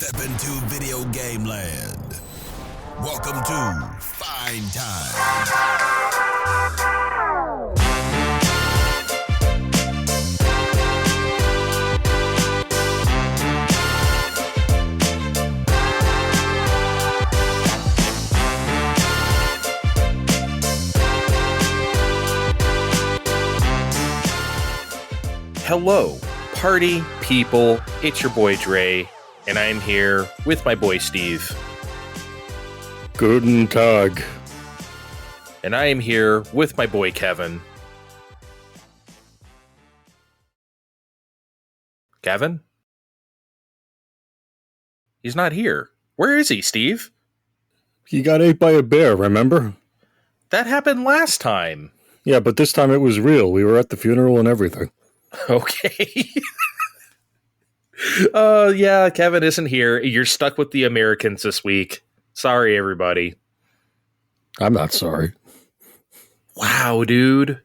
Step into video game land. Welcome to Fine Time. Hello, party people. It's your boy Dre, and I'm here with my boy Steve. Guten Tag. And I am here with my boy Kevin. Kevin? He's not here. Where is he, Steve? He got ate by a bear, remember? That happened last time. Yeah, but this time it was real. We were at the funeral and everything. Okay. Yeah, Kevin isn't here. You're stuck with the Americans this week. Sorry, everybody. I'm not sorry. Wow, dude.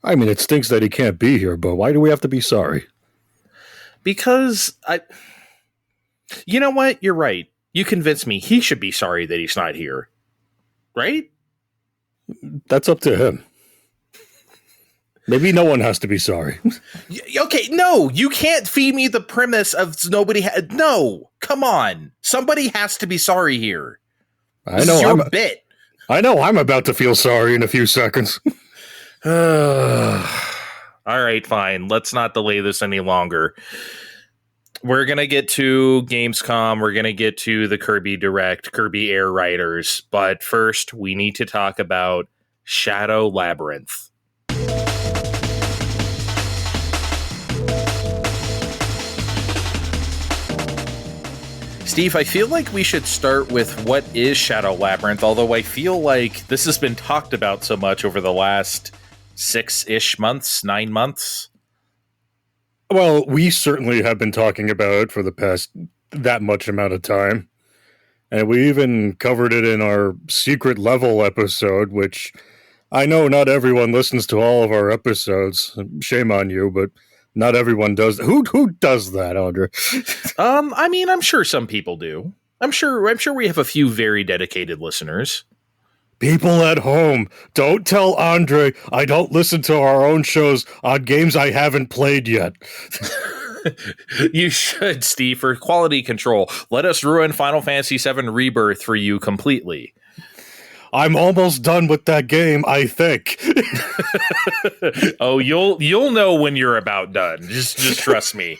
I mean, it stinks that he can't be here, but why do we have to be sorry? Because you know what? You're right. You convinced me. He should be sorry that he's not here. Right? That's up to him. Maybe no one has to be sorry. Okay, no, you can't feed me the premise of nobody. No, come on. Somebody has to be sorry here. This is your bit. I know I'm about to feel sorry in a few seconds. All right, fine. Let's not delay this any longer. We're going to get to Gamescom. We're going to get to the Kirby Direct, Kirby Air Riders. But first, we need to talk about Shadow Labyrinth. Steve, I feel like we should start with what is Shadow Labyrinth, although I feel like this has been talked about so much over the last 6-ish months, 9 months. Well, we certainly have been talking about it for the past that much amount of time. And we even covered it in our secret level episode, which I know not everyone listens to all of our episodes. Shame on you, but not everyone does. Who does that, Andre? I mean, I'm sure some people do. I'm sure we have a few very dedicated listeners. People at home, don't tell Andre I don't listen to our own shows on games I haven't played yet. You should, Steve, for quality control. Let us ruin Final Fantasy VII Rebirth for you completely. I'm almost done with that game, I think. Oh, you'll know when you're about done. Just trust me.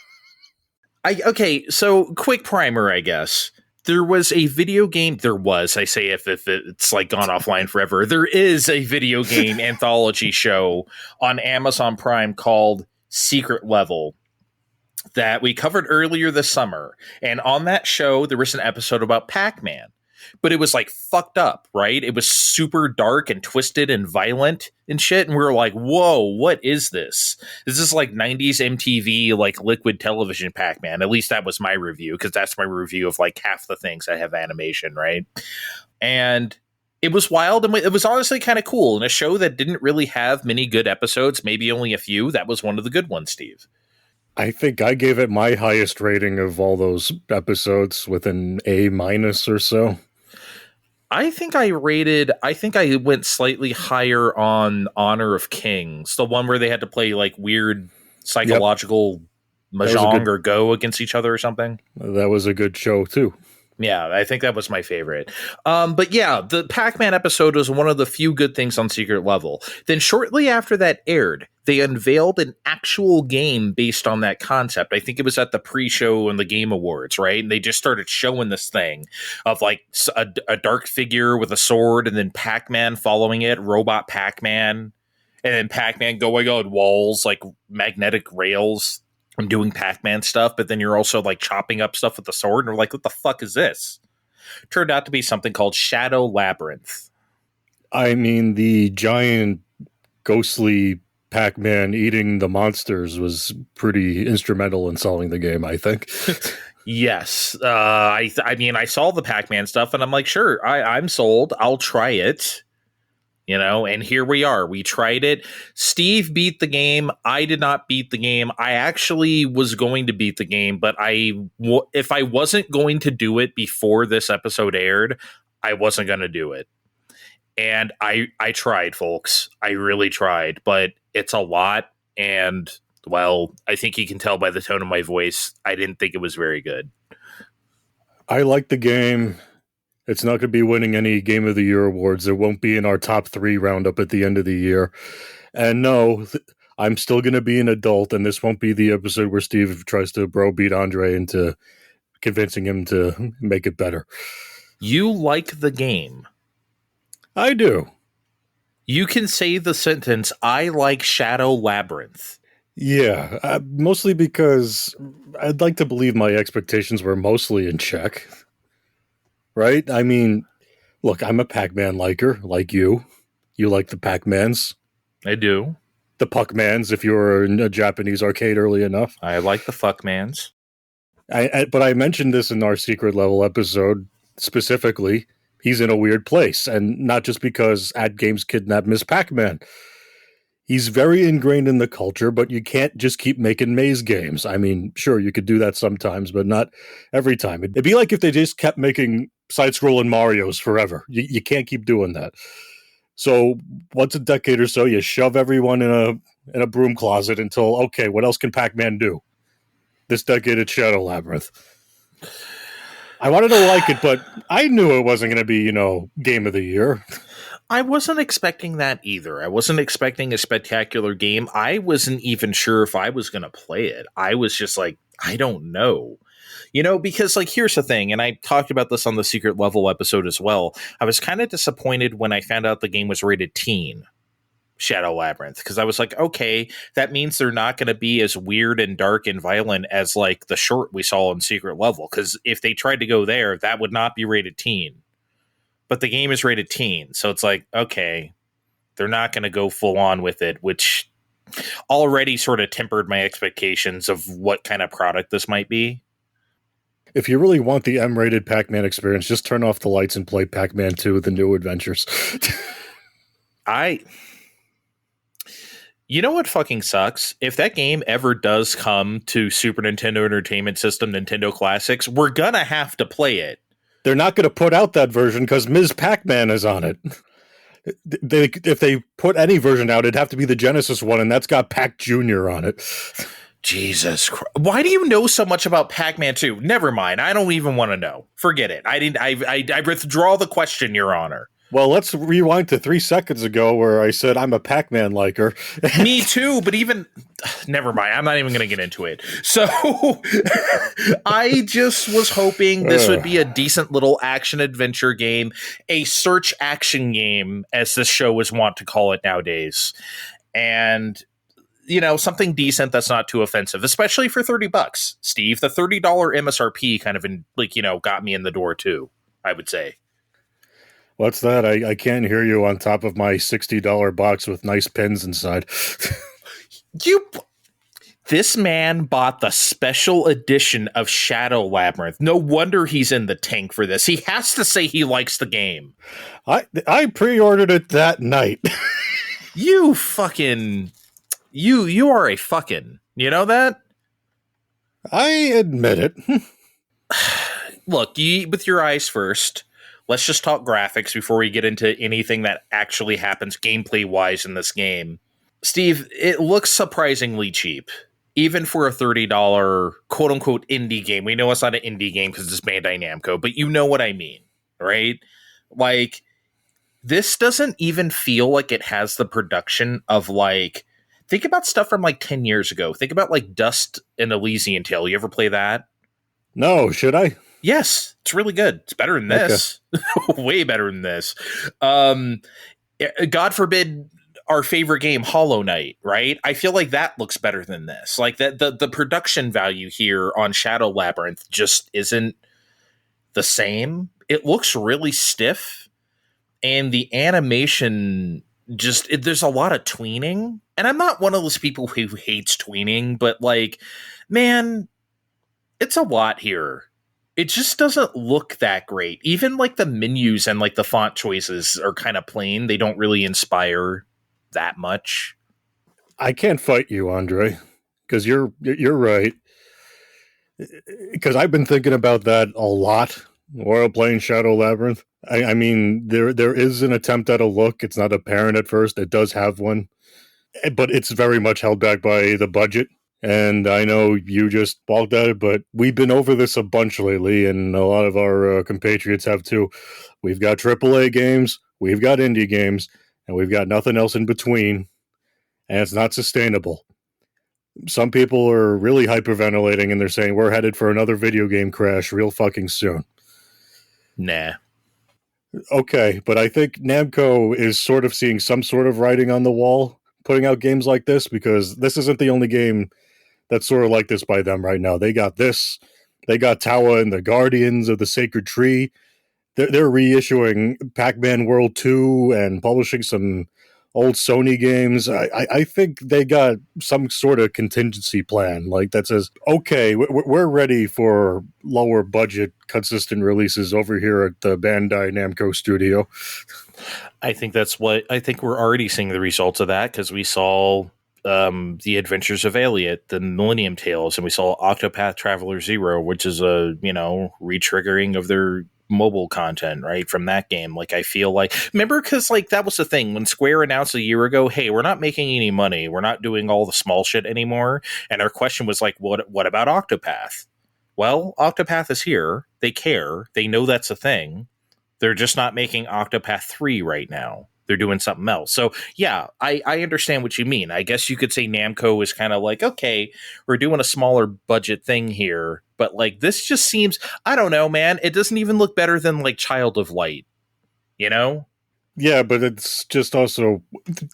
Okay, so quick primer, I guess. There was a video game. I say if it's like gone offline forever. There is a video game anthology show on Amazon Prime called Secret Level that we covered earlier this summer. And on that show, there was an episode about Pac-Man. But it was like fucked up, right? It was super dark and twisted and violent and shit. And we were like, whoa, what is this? Is this like 90s MTV, like liquid television Pac-Man? At least that was my review, because that's my review of like half the things that have animation, right? And it was wild, and it was honestly kind of cool. And a show that didn't really have many good episodes, maybe only a few. That was one of the good ones, Steve. I think I gave it my highest rating of all those episodes with an A- or so. I think I went slightly higher on Honor of Kings, the one where they had to play like weird psychological mahjong or Go against each other or something. That was a good show too. Yeah, I think that was my favorite. But yeah, the Pac-Man episode was one of the few good things on Secret Level. Then shortly after that aired, they unveiled an actual game based on that concept. I think it was at the pre-show and the Game Awards, right? And they just started showing this thing of like a dark figure with a sword, and then Pac-Man following it, robot Pac-Man, and then Pac-Man going on walls like magnetic rails and doing Pac-Man stuff, but then you're also like chopping up stuff with the sword, and we're like, what the fuck is this? Turned out to be something called Shadow Labyrinth. I mean, the giant ghostly Pac-Man eating the monsters was pretty instrumental in solving the game, I think. Yes. I mean, I saw the Pac-Man stuff, and I'm like, sure, I'm sold. I'll try it. And here we are. We tried it. Steve beat the game. I did not beat the game. I actually was going to beat the game, but if I wasn't going to do it before this episode aired, I wasn't going to do it. And I tried, folks. I really tried, but it's a lot. And, well, I think you can tell by the tone of my voice, I didn't think it was very good. I like the game. It's not going to be winning any Game of the Year awards. It won't be in our top 3 roundup at the end of the year. And no, I'm still going to be an adult, and this won't be the episode where Steve tries to browbeat Andre into convincing him to make it better. You like the game. I do. You can say the sentence, I like Shadow Labyrinth. Yeah, mostly because I'd like to believe my expectations were mostly in check. Right? I mean, look, I'm a Pac-Man liker, like you. You like the Pac-Mans. I do. The Puck-Mans, if you were in a Japanese arcade early enough. I like the Fuck-Mans. But I mentioned this in our secret level episode specifically. He's in a weird place, and not just because Ad Games kidnapped Miss Pac-Man. He's very ingrained in the culture, but you can't just keep making maze games. I mean, sure, you could do that sometimes, but not every time. It'd be like if they just kept making side-scrolling Marios forever. You can't keep doing that. So once a decade or so, you shove everyone in a broom closet until, okay, what else can Pac-Man do? This decade, it's Shadow Labyrinth. I wanted to like it, but I knew it wasn't going to be, Game of the Year. I wasn't expecting that either. I wasn't expecting a spectacular game. I wasn't even sure if I was going to play it. I was just like, I don't know. Because here's the thing, and I talked about this on the Secret Level episode as well. I was kind of disappointed when I found out the game was rated teen, Shadow Labyrinth, because I was like, okay, that means they're not going to be as weird and dark and violent as the short we saw in Secret Level, because if they tried to go there, that would not be rated teen. But the game is rated teen, so it's like, okay, they're not going to go full on with it, which already sort of tempered my expectations of what kind of product this might be. If you really want the M-rated Pac-Man experience, just turn off the lights and play Pac-Man 2, The New Adventures. You know what fucking sucks? If that game ever does come to Super Nintendo Entertainment System, Nintendo Classics, we're gonna have to play it. They're not going to put out that version because Ms. Pac-Man is on it. If they put any version out, it'd have to be the Genesis one, and that's got Pac Jr. on it. Jesus Christ. Why do you know so much about Pac-Man 2? Never mind. I don't even want to know. Forget it. I withdraw the question, Your Honor. Well, let's rewind to 3 seconds ago where I said I'm a Pac-Man liker. Me too, but never mind. I'm not even going to get into it. So I just was hoping this would be a decent little action-adventure game, a search action game, as this show is wont to call it nowadays. And, something decent that's not too offensive, especially for $30, Steve. The $30 MSRP kind of, got me in the door too, I would say. What's that? I can't hear you on top of my $60 box with nice pins inside. This man bought the special edition of Shadow Labyrinth. No wonder he's in the tank for this. He has to say he likes the game. I pre-ordered it that night. You fucking... You are a fucking... You know that? I admit it. Look, you eat with your eyes first. Let's just talk graphics before we get into anything that actually happens gameplay-wise in this game. Steve, it looks surprisingly cheap, even for a $30 quote-unquote indie game. We know it's not an indie game because it's Bandai Namco, but you know what I mean, right? This doesn't even feel like it has the production of, think about stuff from, 10 years ago. Think about, Dust and Elysian Tale. You ever play that? No, should I? Yes, it's really good. It's better than this. Okay. Way better than this. God forbid our favorite game, Hollow Knight, right? I feel like that looks better than this. The production value here on Shadow Labyrinth just isn't the same. It looks really stiff, and the animation there's a lot of tweening. And I'm not one of those people who hates tweening, but man, it's a lot here. It just doesn't look that great. Even like the menus and like the font choices are kind of plain. They don't really inspire that much. I can't fight you, Andre, because you're right. Because I've been thinking about that a lot while playing Shadow Labyrinth. I mean, there is an attempt at a look. It's not apparent at first. It does have one, but it's very much held back by the budget. And I know you just balked at it, but we've been over this a bunch lately, and a lot of our compatriots have too. We've got AAA games, we've got indie games, and we've got nothing else in between, and it's not sustainable. Some people are really hyperventilating, and they're saying we're headed for another video game crash real fucking soon. Nah. Okay, but I think Namco is sort of seeing some sort of writing on the wall, putting out games like this, because this isn't the only game that's sort of like this by them right now. They got this. They got Tawa and the Guardians of the Sacred Tree. They're reissuing Pac-Man World 2 and publishing some old Sony games. I think they got some sort of contingency plan like that says, okay, we're ready for lower budget, consistent releases over here at the Bandai Namco studio. I think we're already seeing the results of that, because we saw The Adventures of Elliot, the Millennium Tales, and we saw Octopath Traveler 0, which is a, re-triggering of their mobile content, right, from that game. Like, I feel like, remember, because like that was the thing when Square announced a year ago, hey, we're not making any money, we're not doing all the small shit anymore, and our question was like, what about Octopath? Well, Octopath is here, they care, they know that's a thing, they're just not making Octopath 3 right now. They're doing something else. So yeah, I understand what you mean. I guess you could say Namco is kind of like, okay, we're doing a smaller budget thing here, but like this just seems, I don't know, man. It doesn't even look better than like Child of Light, Yeah, but it's just also,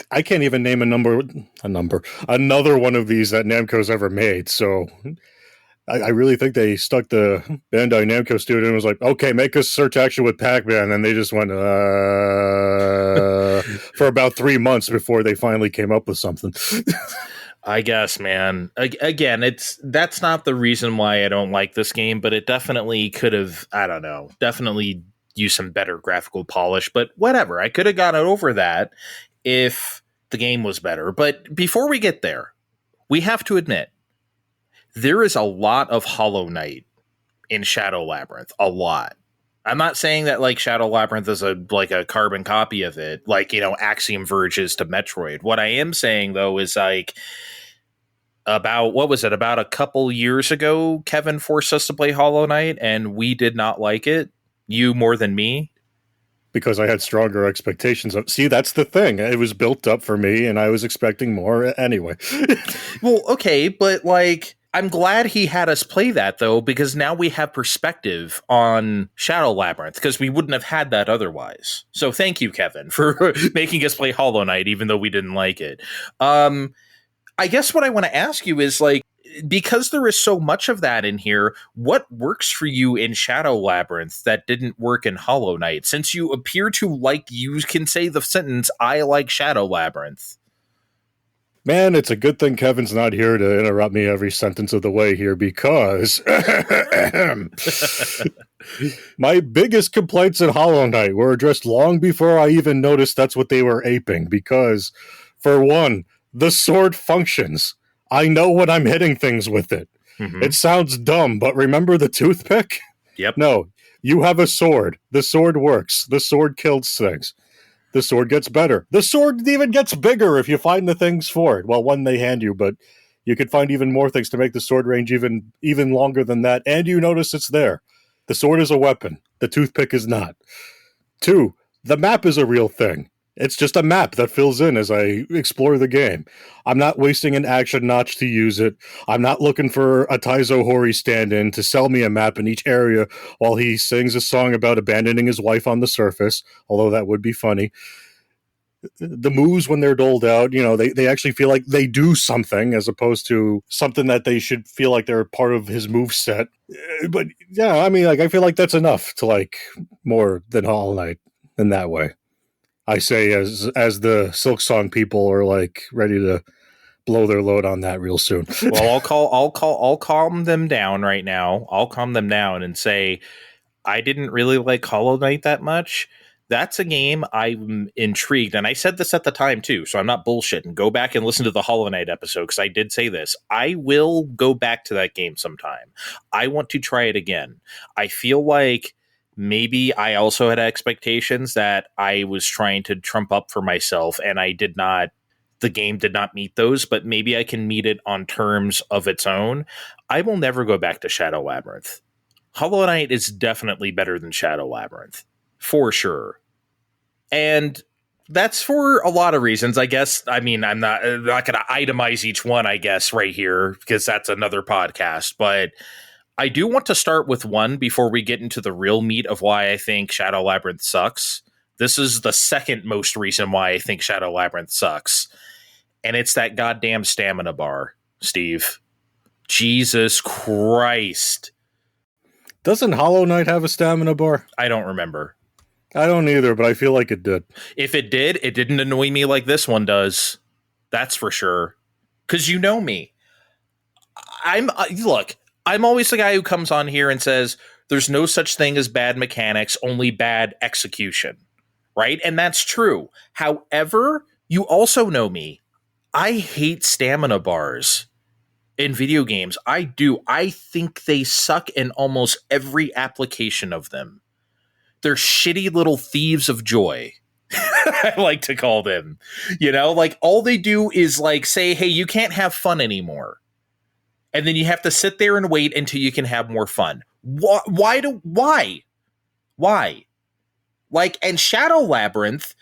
I can't even name another one of these that Namco's ever made. So I really think they stuck the Bandai Namco studio and was like, okay, make us search action with Pac-Man. And they just went for about 3 months before they finally came up with something. I guess, man. Again, that's not the reason why I don't like this game, but it definitely could have, I don't know, definitely used some better graphical polish. But whatever, I could have gotten over that if the game was better. But before we get there, we have to admit, there is a lot of Hollow Knight in Shadow Labyrinth. A lot. I'm not saying that like Shadow Labyrinth is a carbon copy of it, like, Axiom Verge is to Metroid. What I am saying though is like about a couple years ago, Kevin forced us to play Hollow Knight and we did not like it. You more than me. Because I had stronger expectations of. See, that's the thing. It was built up for me and I was expecting more anyway. Well, okay, but like, I'm glad he had us play that, though, because now we have perspective on Shadow Labyrinth, because we wouldn't have had that otherwise. So thank you, Kevin, for making us play Hollow Knight, even though we didn't like it. I guess what I want to ask you is, like, because there is so much of that in here, what works for you in Shadow Labyrinth that didn't work in Hollow Knight? Since you appear to like, you can say the sentence, I like Shadow Labyrinth. Man, it's a good thing Kevin's not here to interrupt me every sentence of the way here, because my biggest complaints in Hollow Knight were addressed long before I even noticed that's what they were aping. Because, for one, the sword functions. I know when I'm hitting things with it. Mm-hmm. It sounds dumb, but remember the toothpick? Yep. No, you have a sword. The sword works. The sword kills things. The sword gets better. The sword even gets bigger if you find the things for it. Well, one they hand you, but you could find even more things to make the sword range even longer than that, and you notice it's there. The sword is a weapon. The toothpick is not. 2, the map is a real thing. It's just a map that fills in as I explore the game. I'm not wasting an action notch to use it. I'm not looking for a Taizo Hori stand-in to sell me a map in each area while he sings a song about abandoning his wife on the surface, although that would be funny. The moves, when they're doled out, they actually feel like they do something as opposed to something that they should feel like they're part of his move set. But yeah, I mean, like, I feel like that's enough to like more than Hollow Knight in that way. I say as the Silk Song people are like ready to blow their load on that real soon. Well, I'll calm them down right now. I'll calm them down and say, I didn't really like Hollow Knight that much. That's a game I'm intrigued. And I said this at the time too, so I'm not bullshitting. Go back and listen to the Hollow Knight episode, because I did say this. I will go back to that game sometime. I want to try it again. I feel like maybe I also had expectations that I was trying to trump up for myself, and I did not. The game did not meet those, but maybe I can meet it on terms of its own. I will never go back to Shadow Labyrinth. Hollow Knight is definitely better than Shadow Labyrinth, for sure. And that's for a lot of reasons, I guess. I mean, I'm not going to itemize each one, I guess, right here, because that's another podcast. But I do want to start with one before we get into the real meat of why I think Shadow Labyrinth sucks. This is the second most recent why I think Shadow Labyrinth sucks. And it's that goddamn stamina bar, Steve. Jesus Christ. Doesn't Hollow Knight have a stamina bar? I don't remember. I don't either, but I feel like it did. If it did, it didn't annoy me like this one does. That's for sure. Because you know me. Look, I'm always the guy who comes on here and says, there's no such thing as bad mechanics, only bad execution. Right? And that's true. However, you also know me. I hate stamina bars in video games. I do. I think they suck in almost every application of them. They're shitty little thieves of joy. I like to call them. You know, like all they do is like say, hey, you can't have fun anymore. And then you have to sit there and wait until you can have more fun. Why? Like, and Shadow Labyrinth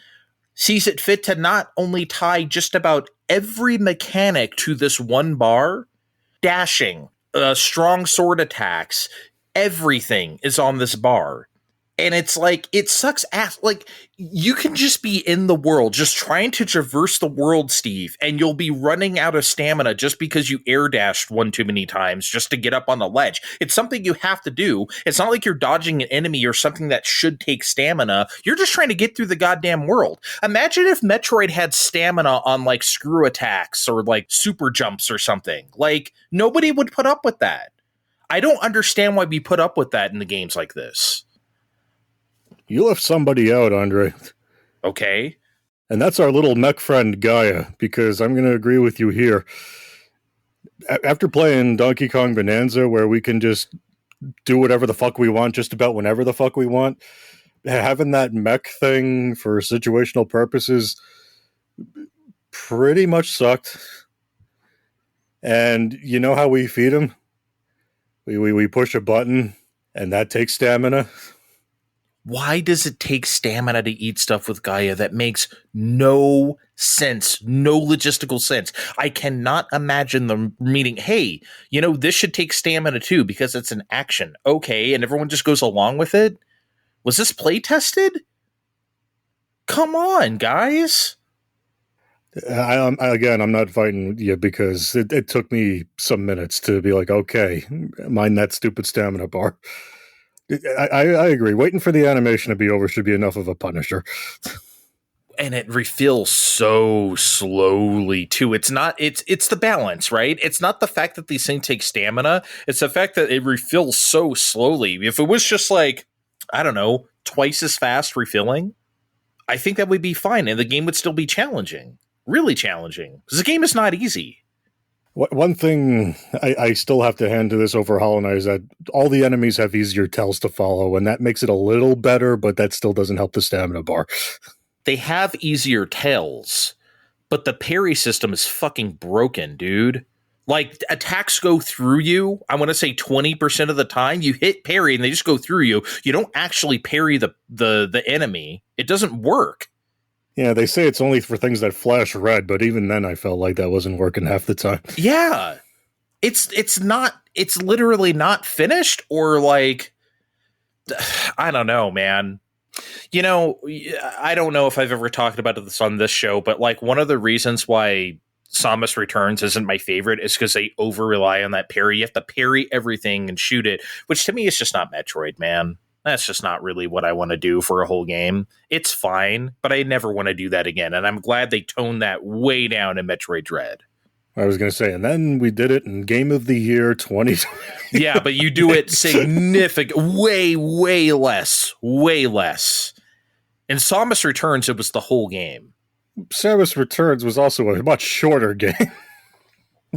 sees it fit to not only tie just about every mechanic to this one bar. Dashing, strong sword attacks, everything is on this bar. And it's like, it sucks ass. Like, you can just be in the world, just trying to traverse the world, Steve, and you'll be running out of stamina just because you air dashed one too many times just to get up on the ledge. It's something you have to do. It's not like you're dodging an enemy or something that should take stamina. You're just trying to get through the goddamn world. Imagine if Metroid had stamina on like screw attacks or like super jumps or something. Like, nobody would put up with that. I don't understand why we put up with that in the games like this. You left somebody out, Andre. Okay. And that's our little mech friend, Gaia, because I'm going to agree with you here. After playing Donkey Kong Bonanza, where we can just do whatever the fuck we want, just about whenever the fuck we want, having that mech thing for situational purposes pretty much sucked. And you know how we feed him? We push a button, and that takes stamina. Why does it take stamina to eat stuff with Gaia? That makes no sense, no logistical sense. I cannot imagine them meaning, hey, you know, this should take stamina too because it's an action. Okay, and everyone just goes along with it? Was this play tested? Come on, guys. I'm not fighting you because it took me some minutes to be like, okay, mind that stupid stamina bar. I agree. Waiting for the animation to be over should be enough of a punisher. And it refills so slowly too. It's the balance, right? It's not the fact that these things take stamina. It's the fact that it refills so slowly. If it was just like, I don't know, twice as fast refilling, I think that would be fine. And the game would still be challenging, really challenging. Because the game is not easy. One thing I still have to hand to this over Hollow Knight is that all the enemies have easier tells to follow, and that makes it a little better, but that still doesn't help the stamina bar. They have easier tells, but the parry system is fucking broken, dude. Like, attacks go through you, I want to say 20% of the time. You hit parry, and they just go through you. You don't actually parry the enemy. It doesn't work. Yeah, they say it's only for things that flash red, but even then I felt like that wasn't working half the time. Yeah. It's literally not finished, or like, I don't know, man. You know, I don't know if I've ever talked about this on this show, but like one of the reasons why Samus Returns isn't my favorite is because they over rely on that parry. You have to parry everything and shoot it, which to me is just not Metroid, man. That's just not really what I want to do for a whole game. It's fine, but I never want to do that again. And I'm glad they toned that way down in Metroid Dread. I was going to say, and then we did it in Game of the Year 2020. Yeah, but you do it way less. In Samus Returns, it was the whole game. Samus Returns was also a much shorter game.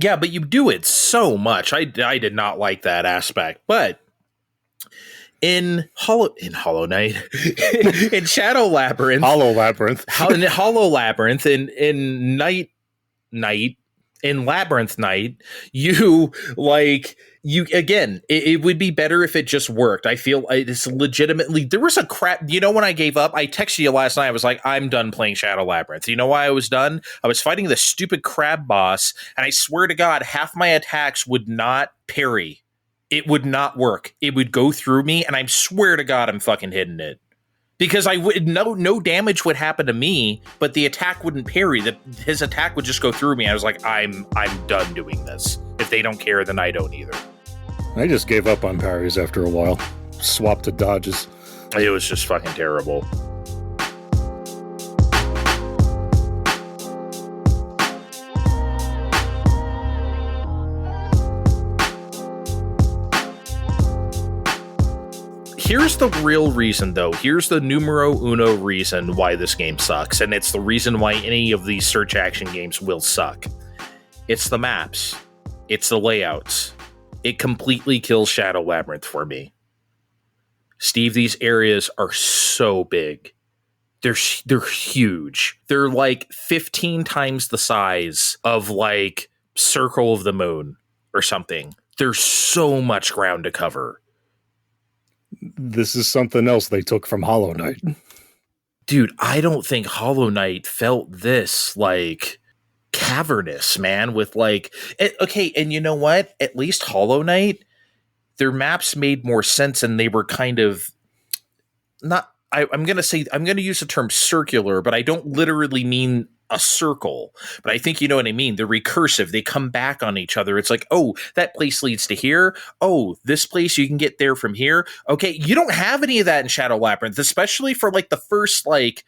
Yeah, but you do it so much. I did not like that aspect. But in Hollow Knight, in Shadow Labyrinth, Hollow Labyrinth, in Labyrinth Night, it would be better if it just worked. I feel it's legitimately, there was a crap, when I gave up, I texted you last night, I was like, I'm done playing Shadow Labyrinth. You know why I was done? I was fighting the stupid crab boss, and I swear to God, half my attacks would not parry. It would not work. It would go through me, and I swear to God, I'm fucking hitting it. Because no damage would happen to me, but the attack wouldn't parry. His attack would just go through me. I was like, I'm done doing this. If they don't care, then I don't either. I just gave up on parries after a while. Swapped to dodges. It was just fucking terrible. Here's the real reason, though. Here's the numero uno reason why this game sucks, and it's the reason why any of these search action games will suck. It's the maps. It's the layouts. It completely kills Shadow Labyrinth for me. Steve, these areas are so big. They're huge. They're like 15 times the size of like Circle of the Moon or something. There's so much ground to cover. This is something else they took from Hollow Knight. Dude, I don't think Hollow Knight felt this like cavernous, man, with like okay, and you know what? At least Hollow Knight, their maps made more sense, and they were kind of not I'm going to use the term circular, but I don't literally mean a circle, but I think you know what I mean. They're recursive. They come back on each other. It's like, oh, that place leads to here. Oh, this place you can get there from here. Okay, you don't have any of that in Shadow Labyrinth, especially for like the first like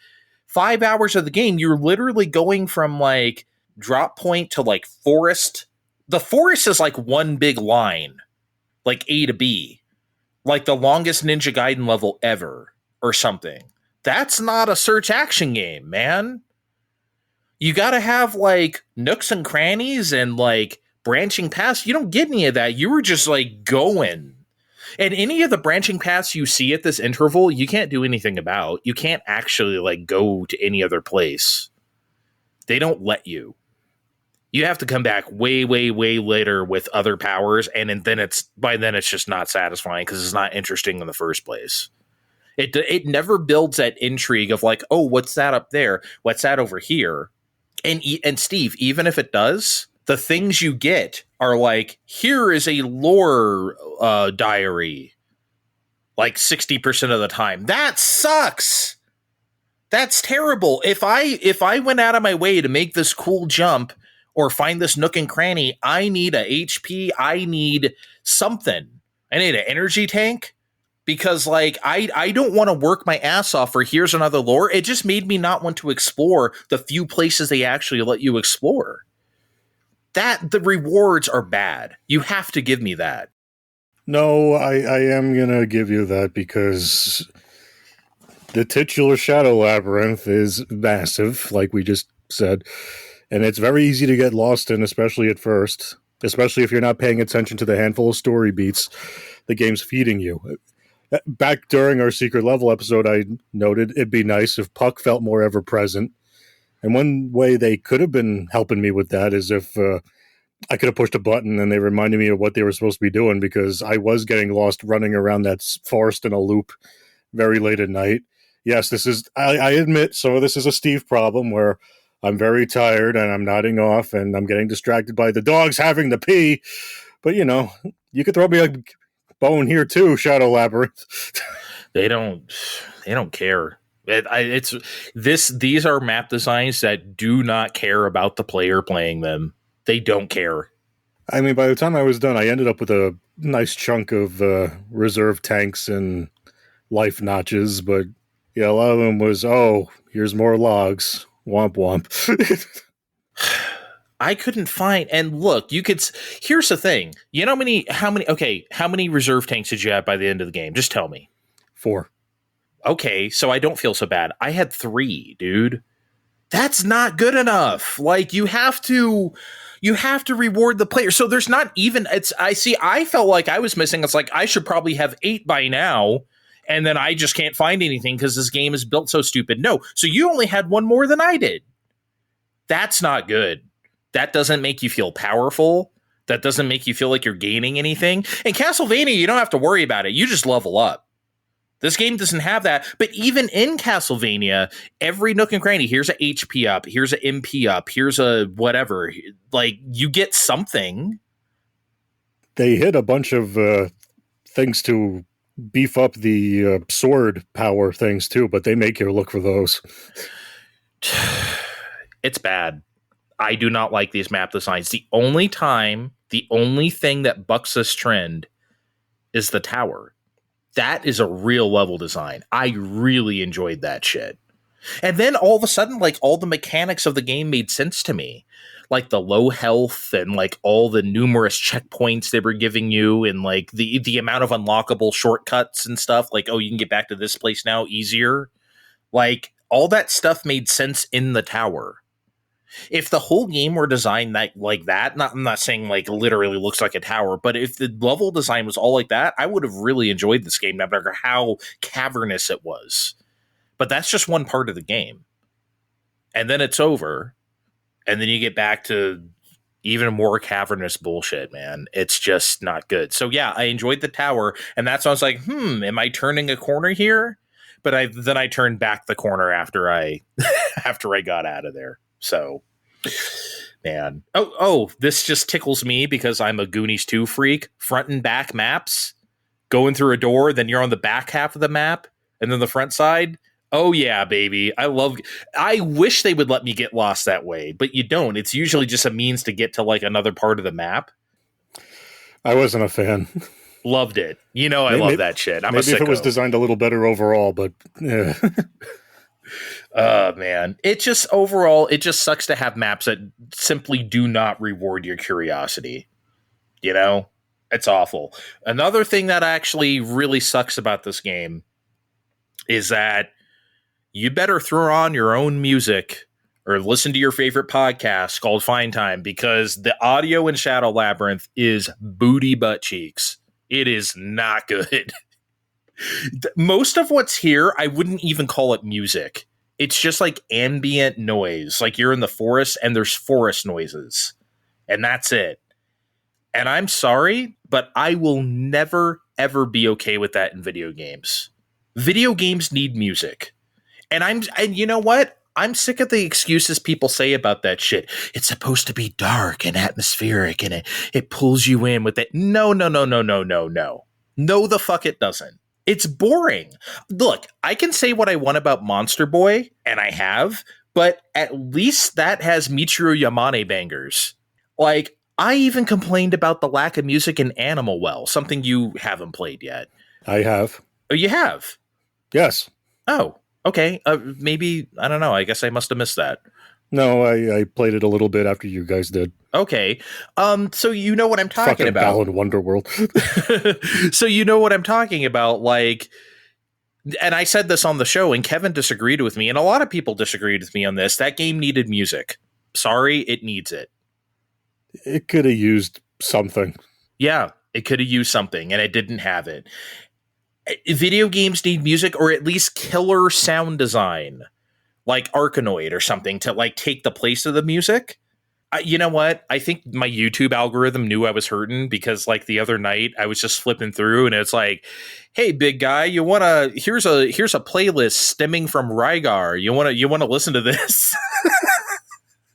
5 hours of the game. You're literally going from like drop point to like forest. The forest is like one big line, like A to B, like the longest Ninja Gaiden level ever or something. That's not a search action game, man. You got to have like nooks and crannies and like branching paths. You don't get any of that. You were just like going. And any of the branching paths you see at this interval, you can't do anything about. You can't actually like go to any other place. They don't let you. You have to come back way later with other powers, and then it's just not satisfying because it's not interesting in the first place. It never builds that intrigue of like, oh, what's that up there? What's that over here? And Steve, even if it does, the things you get are like, here is a lore diary, like 60% of the time. That sucks. That's terrible. If I went out of my way to make this cool jump or find this nook and cranny, I need a HP. I need something. I need an energy tank. Because, like, I don't want to work my ass off for here's another lore. It just made me not want to explore the few places they actually let you explore. The rewards are bad. You have to give me that. No, I am going to give you that because the titular Shadow Labyrinth is massive, like we just said. And it's very easy to get lost in, especially at first. Especially if you're not paying attention to the handful of story beats the game's feeding you. Back during our secret level episode, I noted it'd be nice if Puck felt more ever present. And one way they could have been helping me with that is if I could have pushed a button and they reminded me of what they were supposed to be doing, because I was getting lost running around that forest in a loop very late at night. Yes, I admit some of this is a Steve problem where I'm very tired and I'm nodding off and I'm getting distracted by the dogs having to pee. But, you could throw me a bone here too, Shadow Labyrinth. They don't care. These are map designs that do not care about the player playing them. They don't care. I mean, by the time I was done, I ended up with a nice chunk of reserve tanks and life notches, but yeah, a lot of them was, oh, here's more logs. Womp womp. I couldn't find. And look, here's the thing. You know how many reserve tanks did you have by the end of the game? Just tell me. 4. Okay, so I don't feel so bad. I had 3, dude. That's not good enough. Like, you have to reward the player. So there's not even, I felt like I was missing. It's like, I should probably have 8 by now. And then I just can't find anything because this game is built so stupid. No. So you only had 1 more than I did. That's not good. That doesn't make you feel powerful. That doesn't make you feel like you're gaining anything. In Castlevania, you don't have to worry about it. You just level up. This game doesn't have that. But even in Castlevania, every nook and cranny, here's a HP up, here's a MP up, here's a whatever. Like, you get something. They hit a bunch of things to beef up the sword power things too, but they make you look for those. It's bad. I do not like these map designs. The only thing that bucks this trend is the tower. That is a real level design. I really enjoyed that shit. And then all of a sudden, like, all the mechanics of the game made sense to me. Like the low health and like all the numerous checkpoints they were giving you and like the amount of unlockable shortcuts and stuff. Like, oh, you can get back to this place now easier. Like, all that stuff made sense in the tower. If the whole game were designed like that, I'm not saying like literally looks like a tower, but if the level design was all like that, I would have really enjoyed this game, no matter how cavernous it was. But that's just one part of the game. And then it's over. And then you get back to even more cavernous bullshit, man. It's just not good. So yeah, I enjoyed the tower. And that's when I was like, am I turning a corner here? But then I turned back the corner after I got out of there. So, man. Oh, this just tickles me because I'm a Goonies 2 freak. Front and back maps. Going through a door, then you're on the back half of the map, and then the front side. Oh, yeah, baby. I wish they would let me get lost that way, but you don't. It's usually just a means to get to, like, another part of the map. I wasn't a fan. Loved it. You know, I love that shit. I'm a sicko. Maybe if it was designed a little better overall, but yeah. Man, it just sucks to have maps that simply do not reward your curiosity. You know, it's awful. Another thing that actually really sucks about this game is that you better throw on your own music or listen to your favorite podcast called Fine Time, because the audio in Shadow Labyrinth is booty butt cheeks. It is not good. Most of what's here, I wouldn't even call it music. It's just like ambient noise. Like you're in the forest and there's forest noises. And that's it. And I'm sorry, but I will never, ever be okay with that in video games. Video games need music. And you know what? I'm sick of the excuses people say about that shit. It's supposed to be dark and atmospheric and it pulls you in with it. No. No, the fuck it doesn't. It's boring. Look, I can say what I want about Monster Boy, and I have, but at least that has Michiru Yamane bangers. Like, I even complained about the lack of music in Animal Well, something you haven't played yet. I have. Oh, you have? Yes. Oh, okay. Maybe, I don't know. I guess I must have missed that. No, I played it a little bit after you guys did. Okay. So you know what I'm talking about. Fucking Balan Wonderworld. So you know what I'm talking about, like, and I said this on the show, and Kevin disagreed with me, and a lot of people disagreed with me on this. That game needed music. Sorry, it needs it. It could have used something. Yeah, it could have used something, and it didn't have it. Video games need music, or at least killer sound design, like Arkanoid or something, to like take the place of the music. You know what? I think my YouTube algorithm knew I was hurting, because like the other night I was just flipping through and it's like, hey, big guy, here's a playlist stemming from Rygar. You want to listen to this?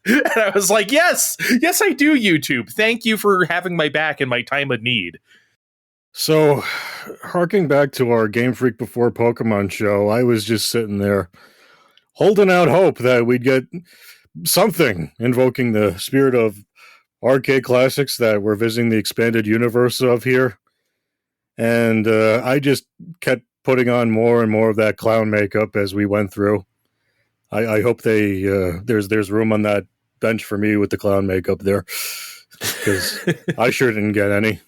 And I was like, yes, I do, YouTube. Thank you for having my back in my time of need. So, harking back to our Game Freak Before Pokemon show, I was just sitting there holding out hope that we'd get something invoking the spirit of arcade classics that we're visiting the expanded universe of here. And I just kept putting on more and more of that clown makeup as we went through. I hope there's room on that bench for me with the clown makeup there, because I sure didn't get any.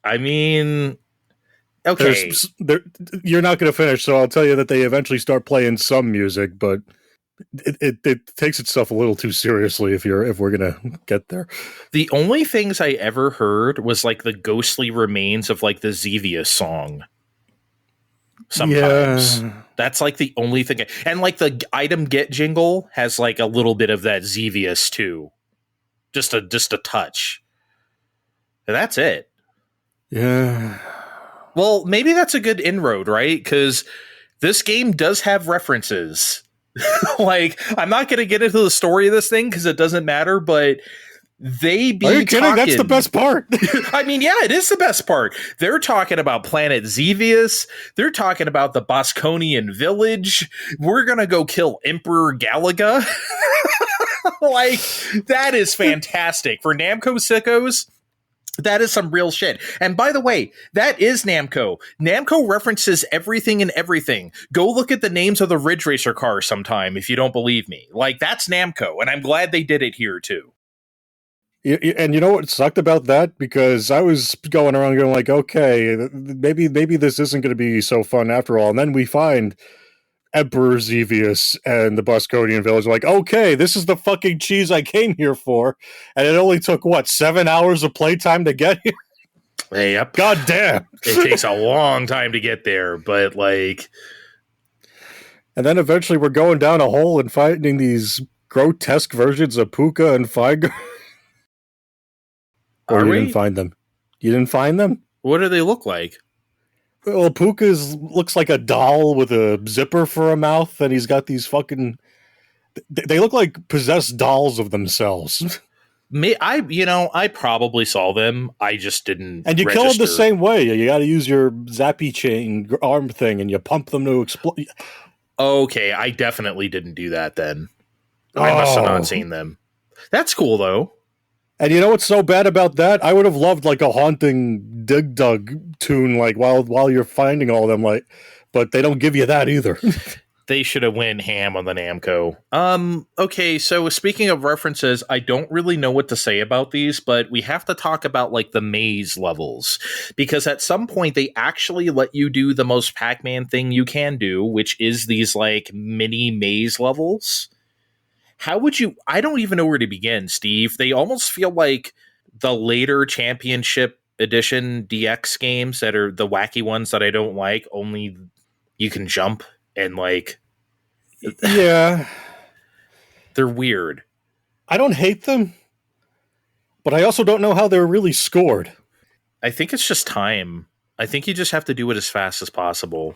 I mean, okay. You're not going to finish, so I'll tell you that they eventually start playing some music, but it takes itself a little too seriously if we're going to get there. The only things I ever heard was like the ghostly remains of like the Xevious song. Sometimes that's like the only thing, and like the item get jingle has like a little bit of that Xevious too, just a touch. And that's it. Yeah. Well, maybe that's a good inroad, right? Because this game does have references. Like, I'm not going to get into the story of this thing because it doesn't matter, but they be Are you kidding? That's the best part. I mean, yeah, it is the best part. They're talking about Planet Xevious. They're talking about the Bosconian village. We're going to go kill Emperor Galaga. Like, that is fantastic. For Namco sickos, that is some real shit. And by the way, that is Namco. Namco references everything and everything. Go look at the names of the Ridge Racer cars sometime if you don't believe me. Like, that's Namco, and I'm glad they did it here, too. And you know what sucked about that? Because I was going around going like, okay, maybe this isn't going to be so fun after all. And then we find Emperor Xevious and the Bosconian village. Like, okay, this is the fucking cheese I came here for. And it only took, 7 hours of playtime to get here? Yep. God damn. It takes a long time to get there, but like... And then eventually we're going down a hole and fighting these grotesque versions of Puka and Figer. Or you didn't find them? You didn't find them? What do they look like? Well, Puka's looks like a doll with a zipper for a mouth, and he's got these fucking... They look like possessed dolls of themselves. I probably saw them. I just didn't. And you kill them the same way. You got to use your zappy chain arm thing, and you pump them to explode. Okay, I definitely didn't do that then. I must have not seen them. That's cool, though. And you know what's so bad about that? I would have loved like a haunting Dig Dug tune, like while you're finding all of them, like, but they don't give you that either. They should have went ham on the Namco. Okay, so speaking of references, I don't really know what to say about these, but we have to talk about like the maze levels, because at some point they actually let you do the most Pac-Man thing you can do, which is these like mini maze levels. How would you... I don't even know where to begin, Steve. They almost feel like the later Championship Edition DX games that are the wacky ones that I don't like, only you can jump and like... Yeah. They're weird. I don't hate them, but I also don't know how they're really scored. I think it's just time. I think you just have to do it as fast as possible.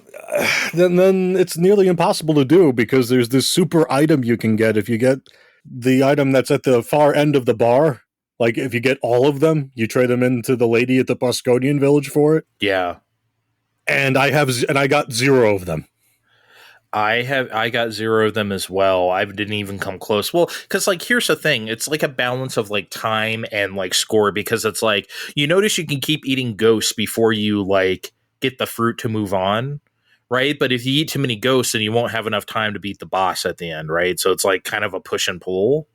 Then it's nearly impossible to do, because there's this super item you can get if you get the item that's at the far end of the bar. Like, if you get all of them, you trade them into the lady at the Bosconian village for it. Yeah. And I got 0 of them. I got 0 of them as well. I didn't even come close. Well, because like, here's the thing. It's like a balance of like time and like score, because it's like, you notice you can keep eating ghosts before you like get the fruit to move on, right? But if you eat too many ghosts, then you won't have enough time to beat the boss at the end, right? So it's like kind of a push and pull.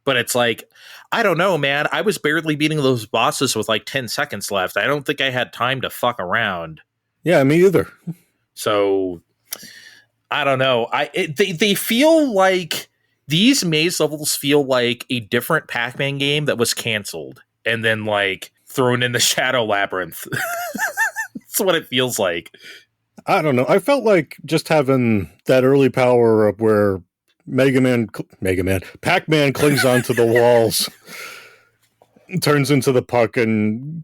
But it's like, I don't know, man. I was barely beating those bosses with like 10 seconds left. I don't think I had time to fuck around. Yeah, me either. So... I don't know. They feel like these maze levels feel like a different Pac-Man game that was canceled and then like thrown in the Shadow Labyrinth. That's what it feels like. I don't know. I felt like just having that early power up where Pac-Man clings onto the walls, turns into the puck, and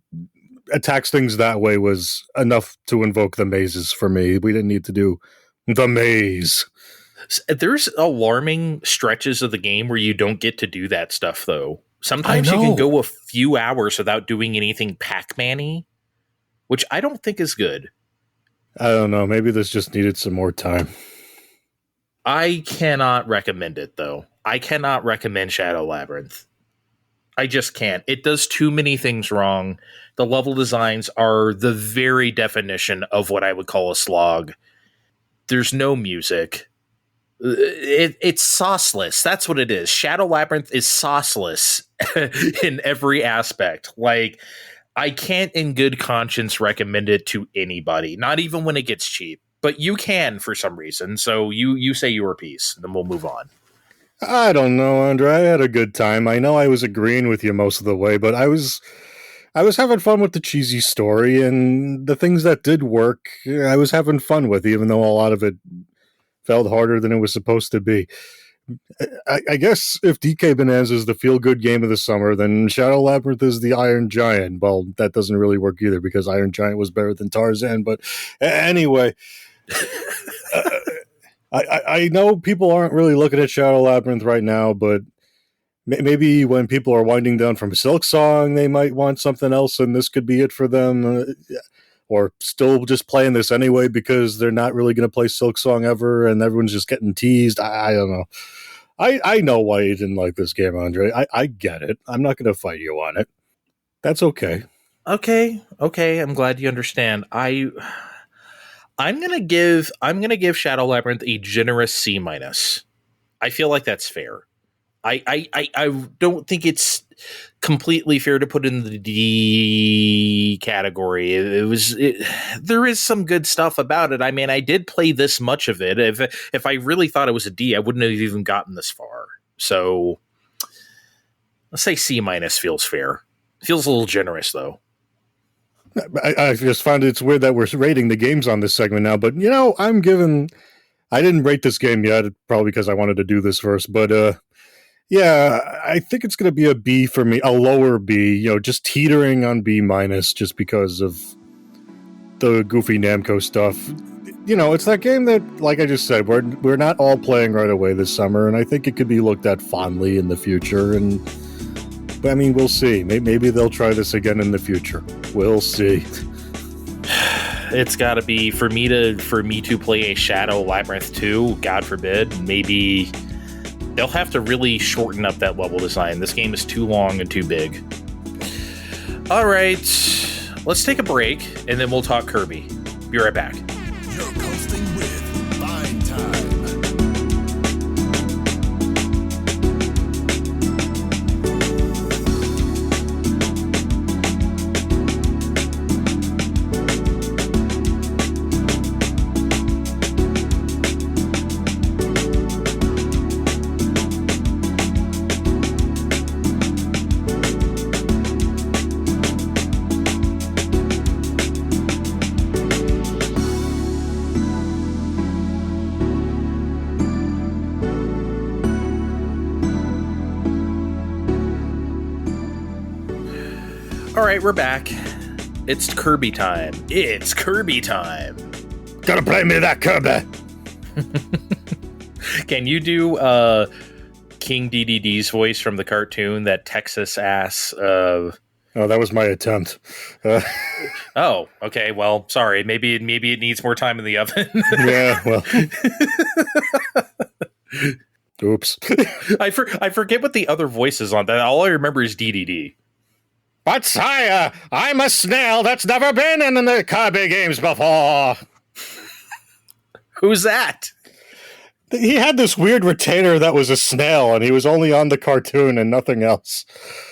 attacks things that way was enough to invoke the mazes for me. We didn't need to do the maze. There's alarming stretches of the game where you don't get to do that stuff, though. Sometimes you can go a few hours without doing anything Pac-Man-y, which I don't think is good. I don't know. Maybe this just needed some more time. I cannot recommend it, though. I cannot recommend Shadow Labyrinth. I just can't. It does too many things wrong. The level designs are the very definition of what I would call a slog. There's no music. It's sauceless. That's what it is. Shadow Labyrinth is sauceless in every aspect. Like, I can't in good conscience recommend it to anybody, not even when it gets cheap. But you can for some reason. So you say your piece, and then we'll move on. I don't know, Andre. I had a good time. I know I was agreeing with you most of the way, but I was having fun with the cheesy story and the things that did work. I was having fun with, even though a lot of it felt harder than it was supposed to be. I guess if DK Bonanza is the feel-good game of the summer, then Shadow Labyrinth is the Iron Giant. Well, that doesn't really work either because Iron Giant was better than Tarzan. But anyway, I know people aren't really looking at Shadow Labyrinth right now, but maybe when people are winding down from Silksong, they might want something else, and this could be it for them. Or still just playing this anyway because they're not really going to play Silksong ever, and everyone's just getting teased. I don't know. I know why you didn't like this game, Andre. I get it. I'm not going to fight you on it. That's okay. Okay. I'm glad you understand. I'm gonna give Shadow Labyrinth a generous C-. I feel like that's fair. I don't think it's completely fair to put in the D category. There is some good stuff about it. I mean, I did play this much of it. If I really thought it was a D, I wouldn't have even gotten this far. So let's say C- feels fair. Feels a little generous though. I just found it's weird that we're rating the games on this segment now, but I didn't rate this game yet, probably because I wanted to do this first, but yeah, I think it's going to be a B for me, a lower B, just teetering on B- just because of the goofy Namco stuff. It's that game that, like I just said, we're not all playing right away this summer, and I think it could be looked at fondly in the future. But I mean, we'll see. Maybe they'll try this again in the future. We'll see. It's got to be for me to play a Shadow Labyrinth 2. God forbid. Maybe they'll have to really shorten up that level design. This game is too long and too big. All right, let's take a break, and then we'll talk Kirby. Be right back. You're coasting with Fine Time. All right, we're back. It's Kirby time. Gotta play me that Kirby. Can you do King DDD's voice from the cartoon, that Texas ass? Oh, that was my attempt. Oh, okay. Well, sorry. Maybe it needs more time in the oven. Yeah, well. Oops. I forget what the other voice is on that. All I remember is DDD. But sire, I'm a snail that's never been in the Kirby games before. Who's that? He had this weird retainer that was a snail, and he was only on the cartoon and nothing else.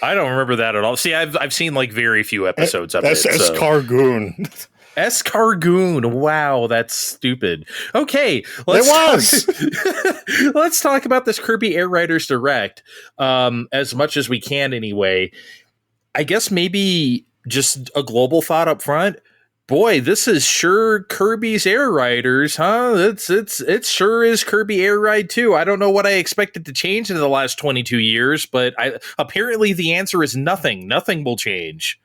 I don't remember that at all. See, I've seen like very few episodes of it. Escargoon. Escargoon. Wow, that's stupid. Okay, let's talk about this Kirby Air Riders Direct as much as we can anyway. I guess maybe just a global thought up front. Boy, this is sure Kirby's Air Riders, huh? It sure is Kirby Air Ride 2. I don't know what I expected to change in the last 22 years, but apparently the answer is nothing. Nothing will change.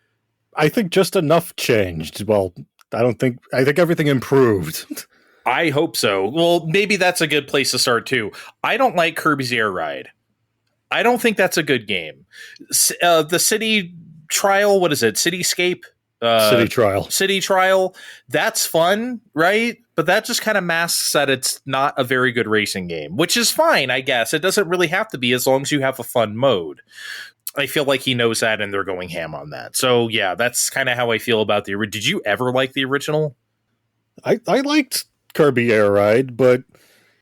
I think just enough changed. Well, I think everything improved. I hope so. Well, maybe that's a good place to start too. I don't like Kirby's Air Ride. I don't think that's a good game. The City Trial, what is it? Cityscape? City Trial. That's fun, right? But that just kind of masks that it's not a very good racing game, which is fine, I guess. It doesn't really have to be as long as you have a fun mode. I feel like he knows that and they're going ham on that. So yeah, that's kind of how I feel about Did you ever like the original? I liked Kirby Air Ride, but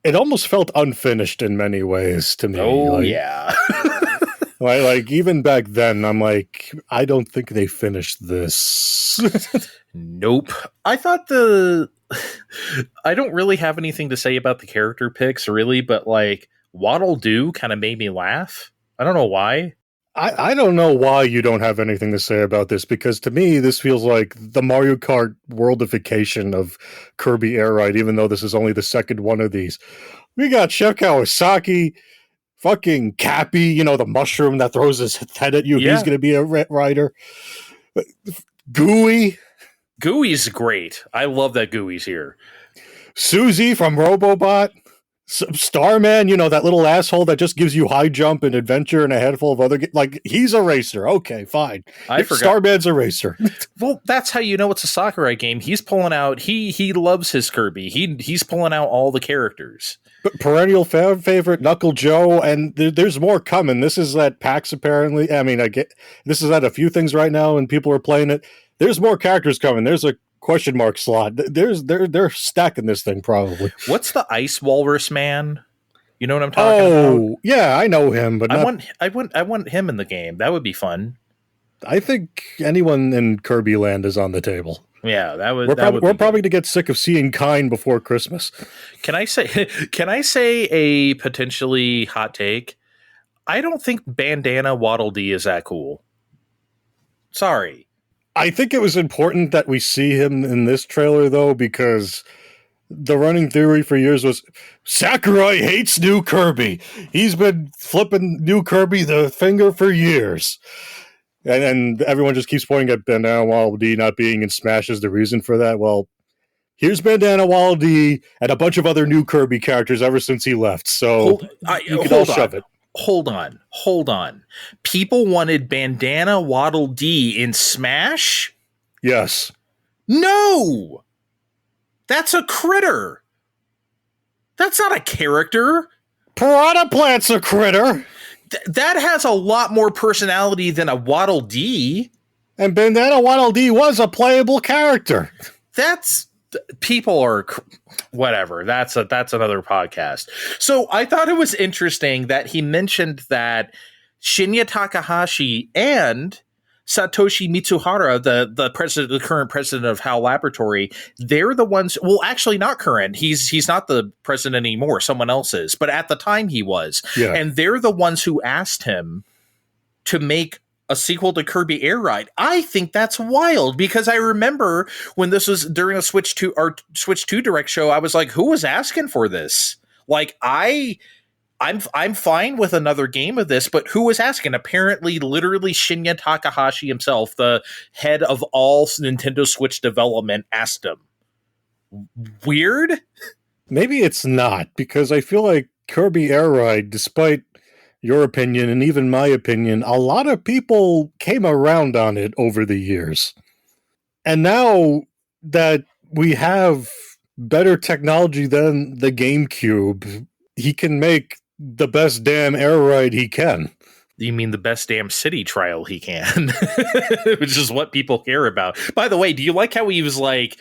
it almost felt unfinished in many ways to me. Oh, yeah. like even back then, I'm like, I don't think they finished this. Nope. I thought I don't really have anything to say about the character picks, really, but like Waddle Doo kind of made me laugh. I don't know why. I don't know why you don't have anything to say about this, because to me, this feels like the Mario Kart worldification of Kirby Air Ride, even though this is only the second one of these. We got Chef Kawasaki, fucking Cappy, the mushroom that throws his head at you. Yeah. He's going to be a rider. Gooey. Gooey's great. I love that Gooey's here. Susie from Robobot. Starman, that little asshole that just gives you high jump and adventure and a handful of other... he's a racer. Okay, fine. I forgot. Starman's a racer. Well, that's how you know it's a Sakurai game. He's pulling out... He loves his Kirby. He's pulling out all the characters. But perennial fan favorite, Knuckle Joe, and there's more coming. This is at PAX, apparently. I mean, this is at a few things right now, and people are playing it. There's more characters coming. There's a question mark slot. They're stacking this thing probably. What's the Ice Walrus man? You know what I'm talking about? Oh, yeah, I know him, but I want him in the game. That would be fun. I think anyone in Kirby Land is on the table. Yeah, we're probably going to get sick of seeing Kine before Christmas. Can I say a potentially hot take? I don't think Bandana Waddle Dee is that cool. Sorry. I think it was important that we see him in this trailer, though, because the running theory for years was Sakurai hates New Kirby. He's been flipping New Kirby the finger for years. And everyone just keeps pointing at Bandana Waddle Dee not being in Smash as the reason for that. Well, here's Bandana Waddle Dee and a bunch of other New Kirby characters ever since he left. So you can all shove it. Hold on. People wanted Bandana Waddle Dee in Smash? Yes. No! That's a critter. That's not a character. Piranha Plant's a critter. That has a lot more personality than a Waddle Dee. And Bandana Waddle Dee was a playable character. People are whatever. That's another podcast. So I thought it was interesting that he mentioned that Shinya Takahashi and Satoshi Mitsuhara, the current president of HAL Laboratory, they're the ones. Well, actually, not current. He's not the president anymore. Someone else is. But at the time, he was. Yeah. And they're the ones who asked him to make a sequel to Kirby Air Ride. I think that's wild, because I remember when this was during a Switch 2 Direct show, I was like, who was asking for this? Like, I'm fine with another game of this, but who was asking? Apparently, literally Shinya Takahashi himself, the head of all Nintendo Switch development, asked him. Weird? Maybe it's not, because I feel like Kirby Air Ride, despite your opinion and even my opinion, a lot of people came around on it over the years. And now that we have better technology than the GameCube, he can make the best damn air ride he can. You mean the best damn city trial he can, which is what people care about. By the way, do you like how he was like,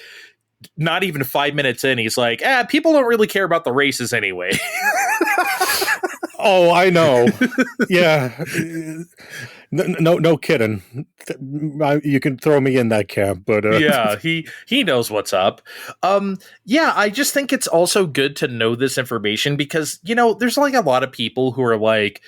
not even 5 minutes in, he's like, people don't really care about the races anyway. Oh, I know. Yeah. No kidding. You can throw me in that camp, but yeah, he knows what's up. Yeah, I just think it's also good to know this information, because there's like a lot of people who are like,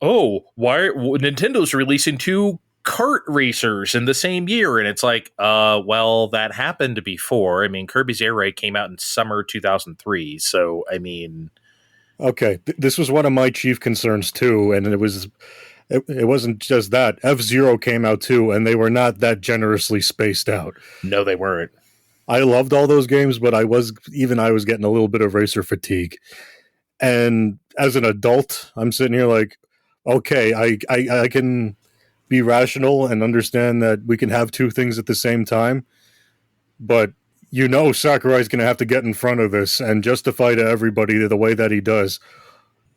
oh, why Nintendo's releasing 2 kart racers in the same year, and it's like, well, that happened before. I mean, Kirby's Air Ride came out in summer 2003, so I mean. Okay, this was one of my chief concerns too, and it wasn't just that. F-Zero came out too, and they were not that generously spaced out. No, they weren't. I loved all those games, but I was getting a little bit of racer fatigue. And as an adult, I'm sitting here like, okay, I can be rational and understand that we can have 2 things at the same time, but Sakurai's going to have to get in front of this and justify to everybody the way that he does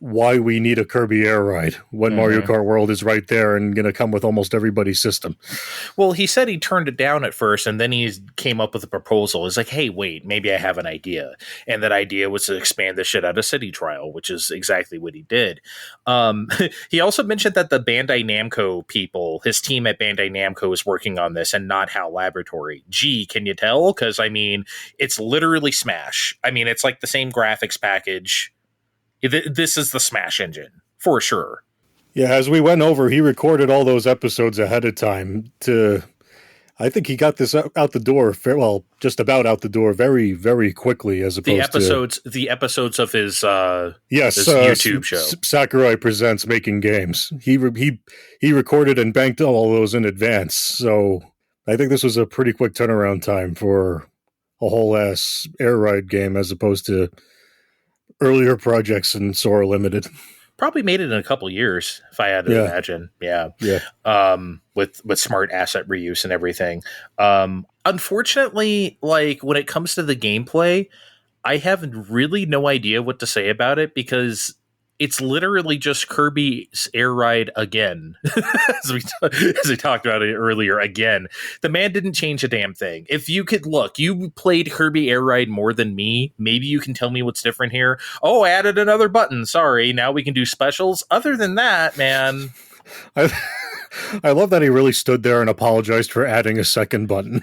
why we need a Kirby Air Ride when Mario Kart World is right there and going to come with almost everybody's system. Well, he said he turned it down at first, and then he came up with a proposal. He's like, hey, wait, maybe I have an idea. And that idea was to expand the shit out of City Trial, which is exactly what he did. He also mentioned that the Bandai Namco people, his team at Bandai Namco, is working on this and not HAL Laboratory. Gee, can you tell? Because, I mean, it's literally Smash. I mean, it's like the same graphics package. This is the Smash engine, for sure. Yeah, as we went over, he recorded all those episodes ahead of time I think he got this out the door, just about out the door very, very quickly, as opposed to... The episodes of his, his YouTube show. Sakurai Presents Making Games. He recorded and banked all those in advance, so I think this was a pretty quick turnaround time for a whole-ass air ride game, as opposed to earlier projects in Sora Limited. Probably made it in a couple years, if I had to imagine. Yeah. With smart asset reuse and everything. Unfortunately, like when it comes to the gameplay, I have really no idea what to say about it because it's literally just Kirby's Air Ride again. as we talked about it earlier, again. The man didn't change a damn thing. If you could look, you played Kirby Air Ride more than me. Maybe you can tell me what's different here. Oh, I added another button. Sorry. Now we can do specials. Other than that, man. I love that he really stood there and apologized for adding a second button.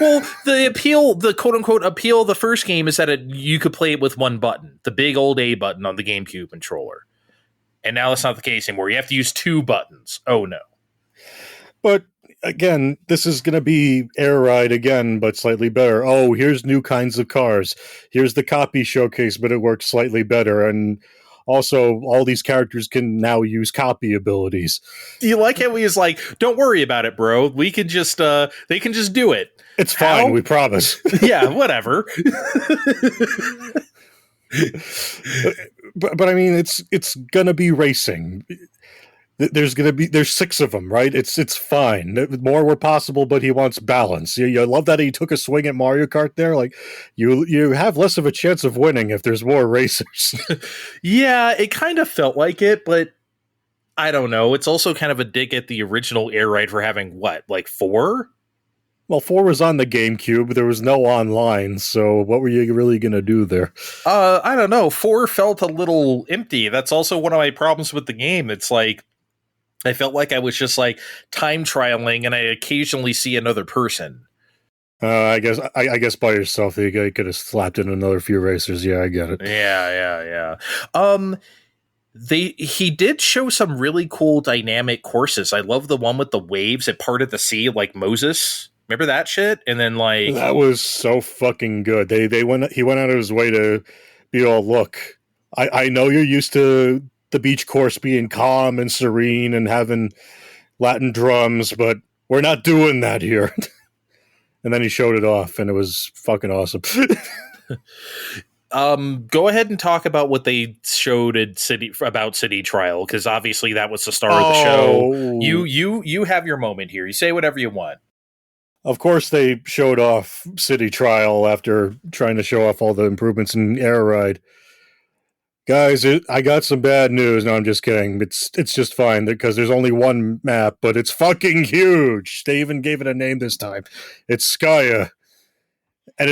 Well, the quote-unquote appeal of the first game is that you could play it with one button, the big old A button on the GameCube controller. And now that's not the case anymore. You have to use two buttons. Oh, no. But, again, this is going to be Air Ride again, but slightly better. Oh, here's new kinds of cars. Here's the copy showcase, but it works slightly better. And... also, all these characters can now use copy abilities. Do you like how he was like, don't worry about it, bro. We can just, they can just do it. It's fine, we promise. Yeah, whatever. but I mean, it's gonna be racing. There's 6 of them, right? It's fine. More were possible, but he wants balance. You love that he took a swing at Mario Kart there. Like you have less of a chance of winning if there's more racers. Yeah, it kind of felt like it, but I don't know. It's also kind of a dig at the original Air Ride for having like 4? Well, 4 was on the GameCube. There was no online, so what were you really going to do there? I don't know. 4 felt a little empty. That's also one of my problems with the game. It's like, I felt like I was just like time trialing and I occasionally see another person. I guess by yourself, you could have slapped in another few racers. Yeah, I get it. Yeah. He did show some really cool dynamic courses. I love the one with the waves at part of the sea, like Moses. Remember that shit? And then like that was so fucking good. He went out of his way to be all, look, I know you're used to the beach course being calm and serene and having Latin drums, but we're not doing that here. And then he showed it off, and it was fucking awesome. Go ahead and talk about what they showed at City Trial, because obviously that was the star of the show. You have your moment here. You say whatever you want. Of course, they showed off City Trial after trying to show off all the improvements in Air Ride. Guys, I got some bad news. No, I'm just kidding. It's just fine because there's only one map, but it's fucking huge. They even gave it a name this time. It's Skya. And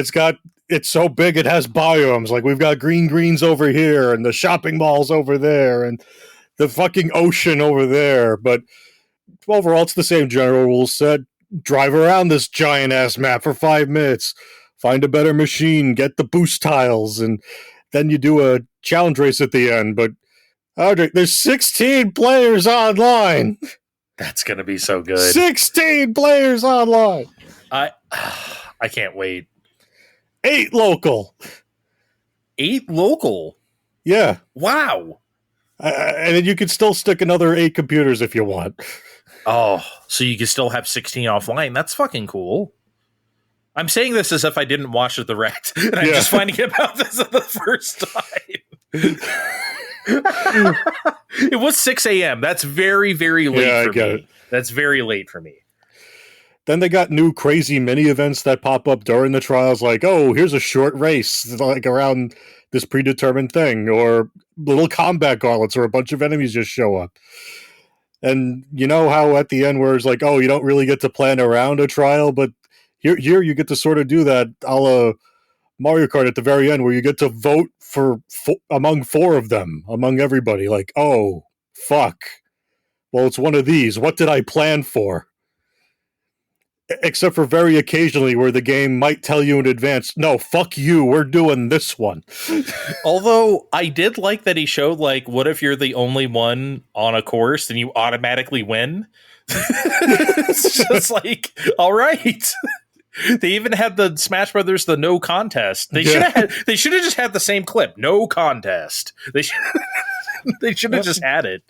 it's so big it has biomes. Like we've got greens over here and the shopping malls over there and the fucking ocean over there. But overall, it's the same general rule set. Drive around this giant ass map for 5 minutes. Find a better machine. Get the boost tiles and then you do a challenge race at the end, but Audrey, there's 16 players online. That's gonna be so good. 16 players online. I can't wait. 8 local. 8 local. Yeah. Wow. And then you can still stick another 8 computers if you want. Oh, so you can still have 16 offline. That's fucking cool. I'm saying this as if I didn't watch the Direct, and I'm just finding about this for the first time. It was 6 a.m. That's very, very late for me. That's very late for me. Then they got new crazy mini events that pop up during the trials, like, oh, here's a short race, like around this predetermined thing, or little combat gauntlets, or a bunch of enemies just show up. And you know how at the end where it's like, oh, you don't really get to plan around a trial, but here you get to sort of do that a la Mario Kart at the very end, where you get to vote for among four of them, among everybody. Like, oh, fuck. Well, it's one of these. What did I plan for? Except for very occasionally where the game might tell you in advance, no, fuck you, we're doing this one. Although I did like that he showed, like, what if you're the only one on a course and you automatically win? It's just like, all right. They even had the Smash Brothers, the no contest. They should have just had the same clip, no contest. They should have just had it.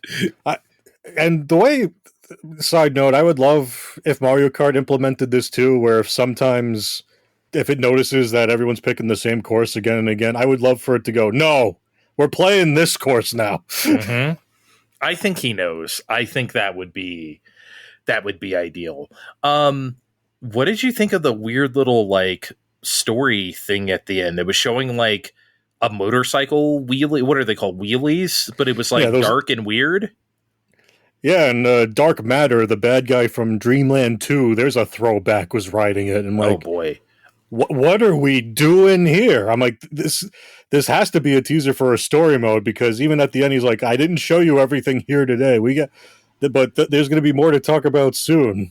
And the way, side note, I would love if Mario Kart implemented this too, where sometimes if it notices that everyone's picking the same course again and again, I would love for it to go, no, we're playing this course now. Mm-hmm. I think he knows. I think that would be ideal. What did you think of the weird little, like, story thing at the end? It was showing, like, a motorcycle wheelie. What are they called? Wheelies? But it was, like, dark and weird. Yeah, and Dark Matter, the bad guy from Dreamland 2, there's a throwback, was riding it. And like, oh boy, what are we doing here? I'm like, this has to be a teaser for a story mode, because even at the end, he's like, I didn't show you everything here today. But there's going to be more to talk about soon.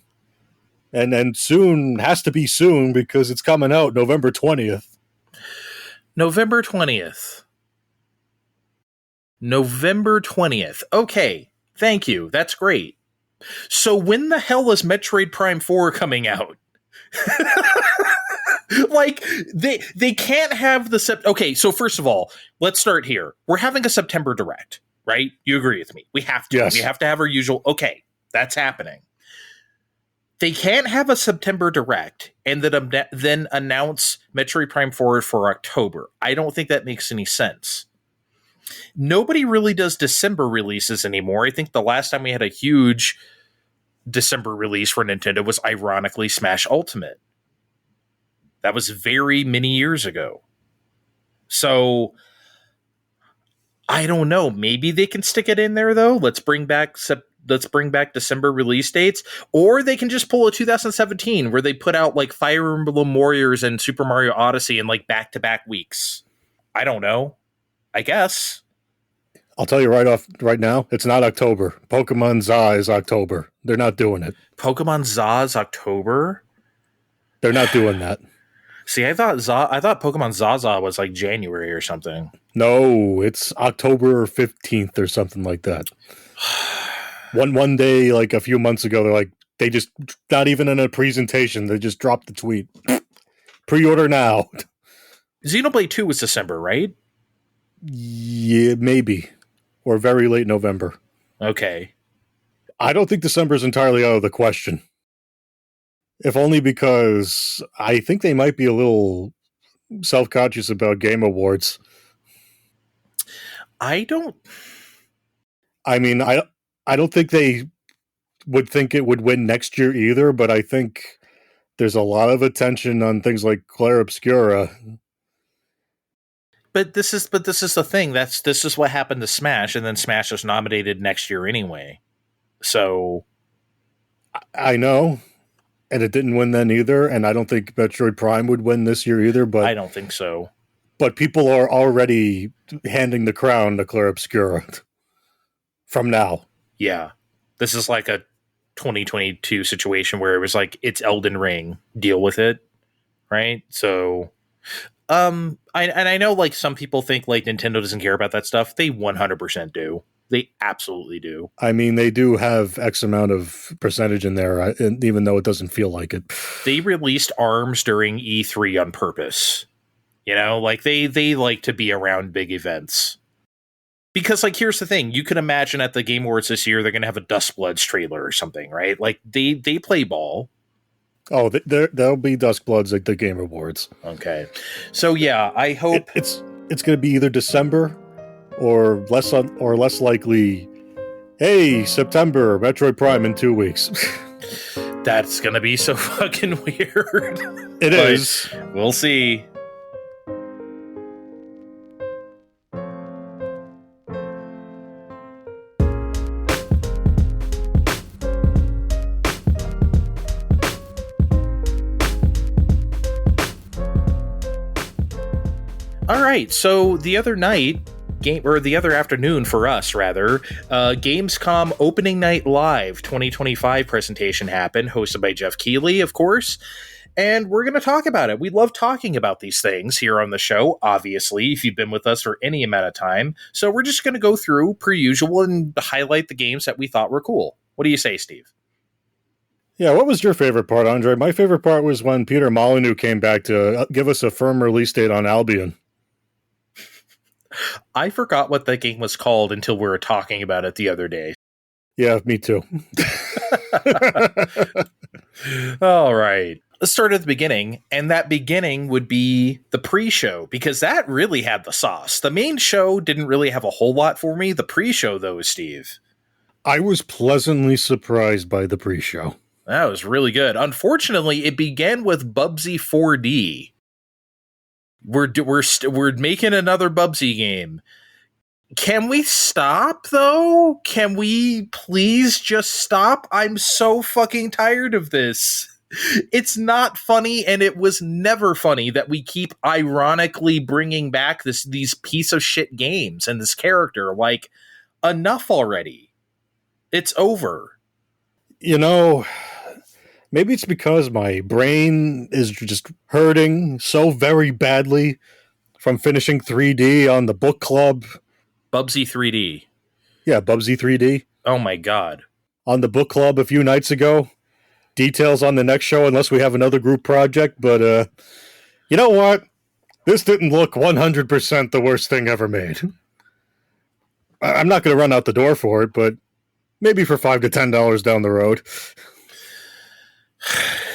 And soon has to be soon, because it's coming out November 20th. November 20th. November 20th. Okay. Thank you. That's great. So when the hell is Metroid Prime 4 coming out? Like, they can't have the... Okay, so first of all, let's start here. We're having a September Direct, right? You agree with me? We have to. Yes. We have to have our usual... Okay, that's happening. They can't have a September Direct and then announce Metroid Prime 4 for October. I don't think that makes any sense. Nobody really does December releases anymore. I think the last time we had a huge December release for Nintendo was ironically Smash Ultimate. That was very many years ago. So I don't know. Maybe they can stick it in there though. Let's bring back December release dates, or they can just pull a 2017 where they put out like Fire Emblem Warriors and Super Mario Odyssey in like back-to-back weeks. I don't know. I guess. I'll tell you right now, it's not October. Pokemon ZA is October. They're not doing it. Pokemon ZA is October? They're not doing that. See, I thought Pokemon Zaza was like January or something. No, it's October 15th or something like that. One day, like a few months ago, they're like, they just, not even in a presentation, they just dropped the tweet. Pre-order now. Xenoblade 2 was December, right? Yeah, maybe. Or very late November. Okay. I don't think December is entirely out of the question. If only because I think they might be a little self-conscious about Game Awards. I don't think they would think it would win next year either, but I think there's a lot of attention on things like Clair Obscura. But this is the thing. This is what happened to Smash, and then Smash was nominated next year anyway. So I know, and it didn't win then either, and I don't think Metroid Prime would win this year either, but I don't think so. But people are already handing the crown to Clair Obscura from now. Yeah. This is like a 2022 situation where it was like, it's Elden Ring, deal with it. Right? So I know like some people think like Nintendo doesn't care about that stuff. They 100% do. They absolutely do. I mean, they do have X amount of percentage in there, even though it doesn't feel like it. They released ARMS during E3 on purpose. You know, like they like to be around big events. Because, like, here's the thing. You can imagine at the Game Awards this year, they're going to have a Duskbloods trailer or something, right? Like, they play ball. Oh, there'll be Duskbloods at the Game Awards. Okay. So, yeah, I hope... It's going to be either December or less likely, hey, September, Metroid Prime in 2 weeks. That's gonna be so fucking weird. It is. We'll see. All right, so the other night, the other afternoon for us, rather, Gamescom Opening Night Live 2025 presentation happened, hosted by Jeff Keighley, of course, and we're going to talk about it. We love talking about these things here on the show, obviously, if you've been with us for any amount of time. So we're just going to go through, per usual, and highlight the games that we thought were cool. What do you say, Steve? Yeah, what was your favorite part, Andre? My favorite part was when Peter Molyneux came back to give us a firm release date on Albion. I forgot what that game was called until we were talking about it the other day. Yeah, me too. All right. Let's start at the beginning, and that beginning would be the pre-show, because that really had the sauce. The main show didn't really have a whole lot for me. The pre-show, though, Steve. I was pleasantly surprised by the pre-show. That was really good. Unfortunately, it began with Bubsy 4D. We're making another Bubsy game. Can we stop, though? Can we please just stop? I'm so fucking tired of this. It's not funny, and it was never funny that we keep ironically bringing back these piece of shit games and this character. Like, enough already. It's over. You know, maybe it's because my brain is just hurting so very badly from finishing 3D on the book club. Bubsy 3D. Yeah, Bubsy 3D. Oh my god. On the book club a few nights ago. Details on the next show unless we have another group project. But you know what? This didn't look 100% the worst thing ever made. I'm not going to run out the door for it, but maybe for $5 to $10 down the road.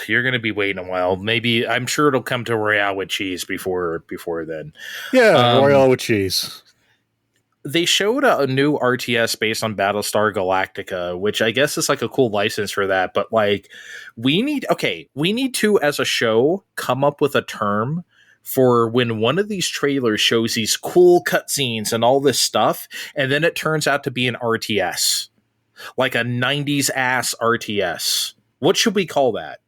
You're going to be waiting a while. Maybe, I'm sure it'll come to Royale with cheese before then. Yeah, Royale with cheese. They showed a new RTS based on Battlestar Galactica, which I guess is like a cool license for that. But like, we need to, as a show, come up with a term for when one of these trailers shows these cool cutscenes and all this stuff, and then it turns out to be an RTS, like a 90s ass RTS. What should we call that?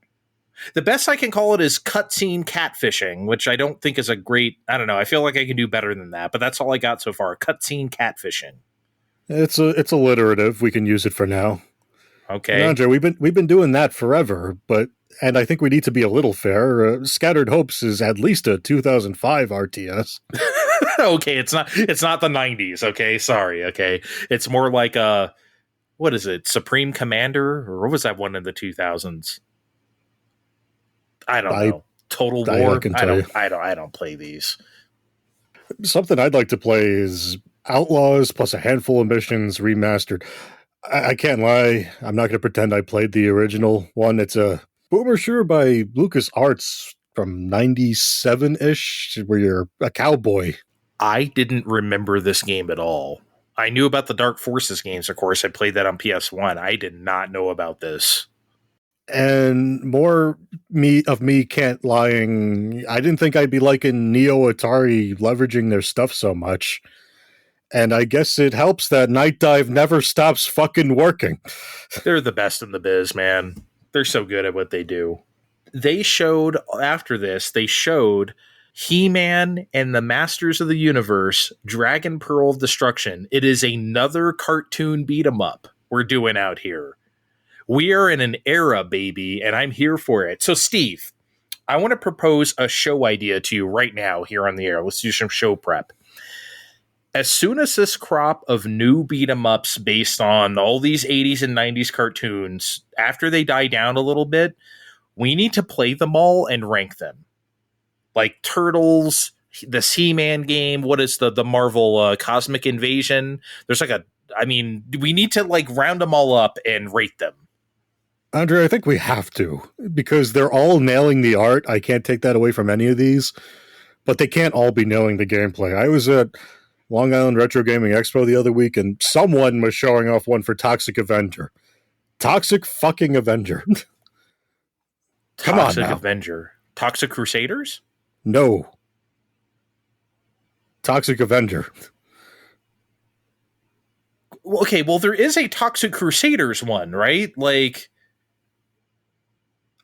The best I can call it is cutscene catfishing, which I don't think is a great, I don't know, I feel like I can do better than that, but that's all I got so far, cutscene catfishing. It's alliterative. We can use it for now. Okay. And Andre, we've been doing that forever, and I think we need to be a little fair. Scattered Hopes is at least a 2005 RTS. Okay, it's not the 90s, okay? Sorry, okay. It's more like what is it? Supreme Commander, or what was that one in the 2000s? I don't know. Total War. I don't play these. Something I'd like to play is Outlaws plus a handful of missions remastered. I can't lie. I'm not going to pretend I played the original one. It's a boomer shooter by LucasArts from 97-ish, where you're a cowboy. I didn't remember this game at all. I knew about the Dark Forces games, of course. I played that on PS1. I did not know about this. And more me can't lying. I didn't think I'd be liking Neo Atari leveraging their stuff so much. And I guess it helps that Night Dive never stops fucking working. They're the best in the biz, man. They're so good at what they do. After this, they showed He-Man and the Masters of the Universe, Dragon Pearl of Destruction. It is another cartoon beat-em-up we're doing out here. We are in an era, baby, and I'm here for it. So, Steve, I want to propose a show idea to you right now here on the air. Let's do some show prep. As soon as this crop of new beat-em-ups based on all these 80s and 90s cartoons, after they die down a little bit, we need to play them all and rank them. Like Turtles, the He-Man game, what is the Marvel Cosmic Invasion? There's we need to like round them all up and rate them. Andre, I think we have to, because they're all nailing the art. I can't take that away from any of these, but they can't all be nailing the gameplay. I was at Long Island Retro Gaming Expo the other week, and someone was showing off one for Toxic Avenger. Toxic fucking Avenger. Come on Toxic now. Avenger. Toxic Crusaders? No. Toxic Avenger. Okay, well, there is a Toxic Crusaders one, right? Like,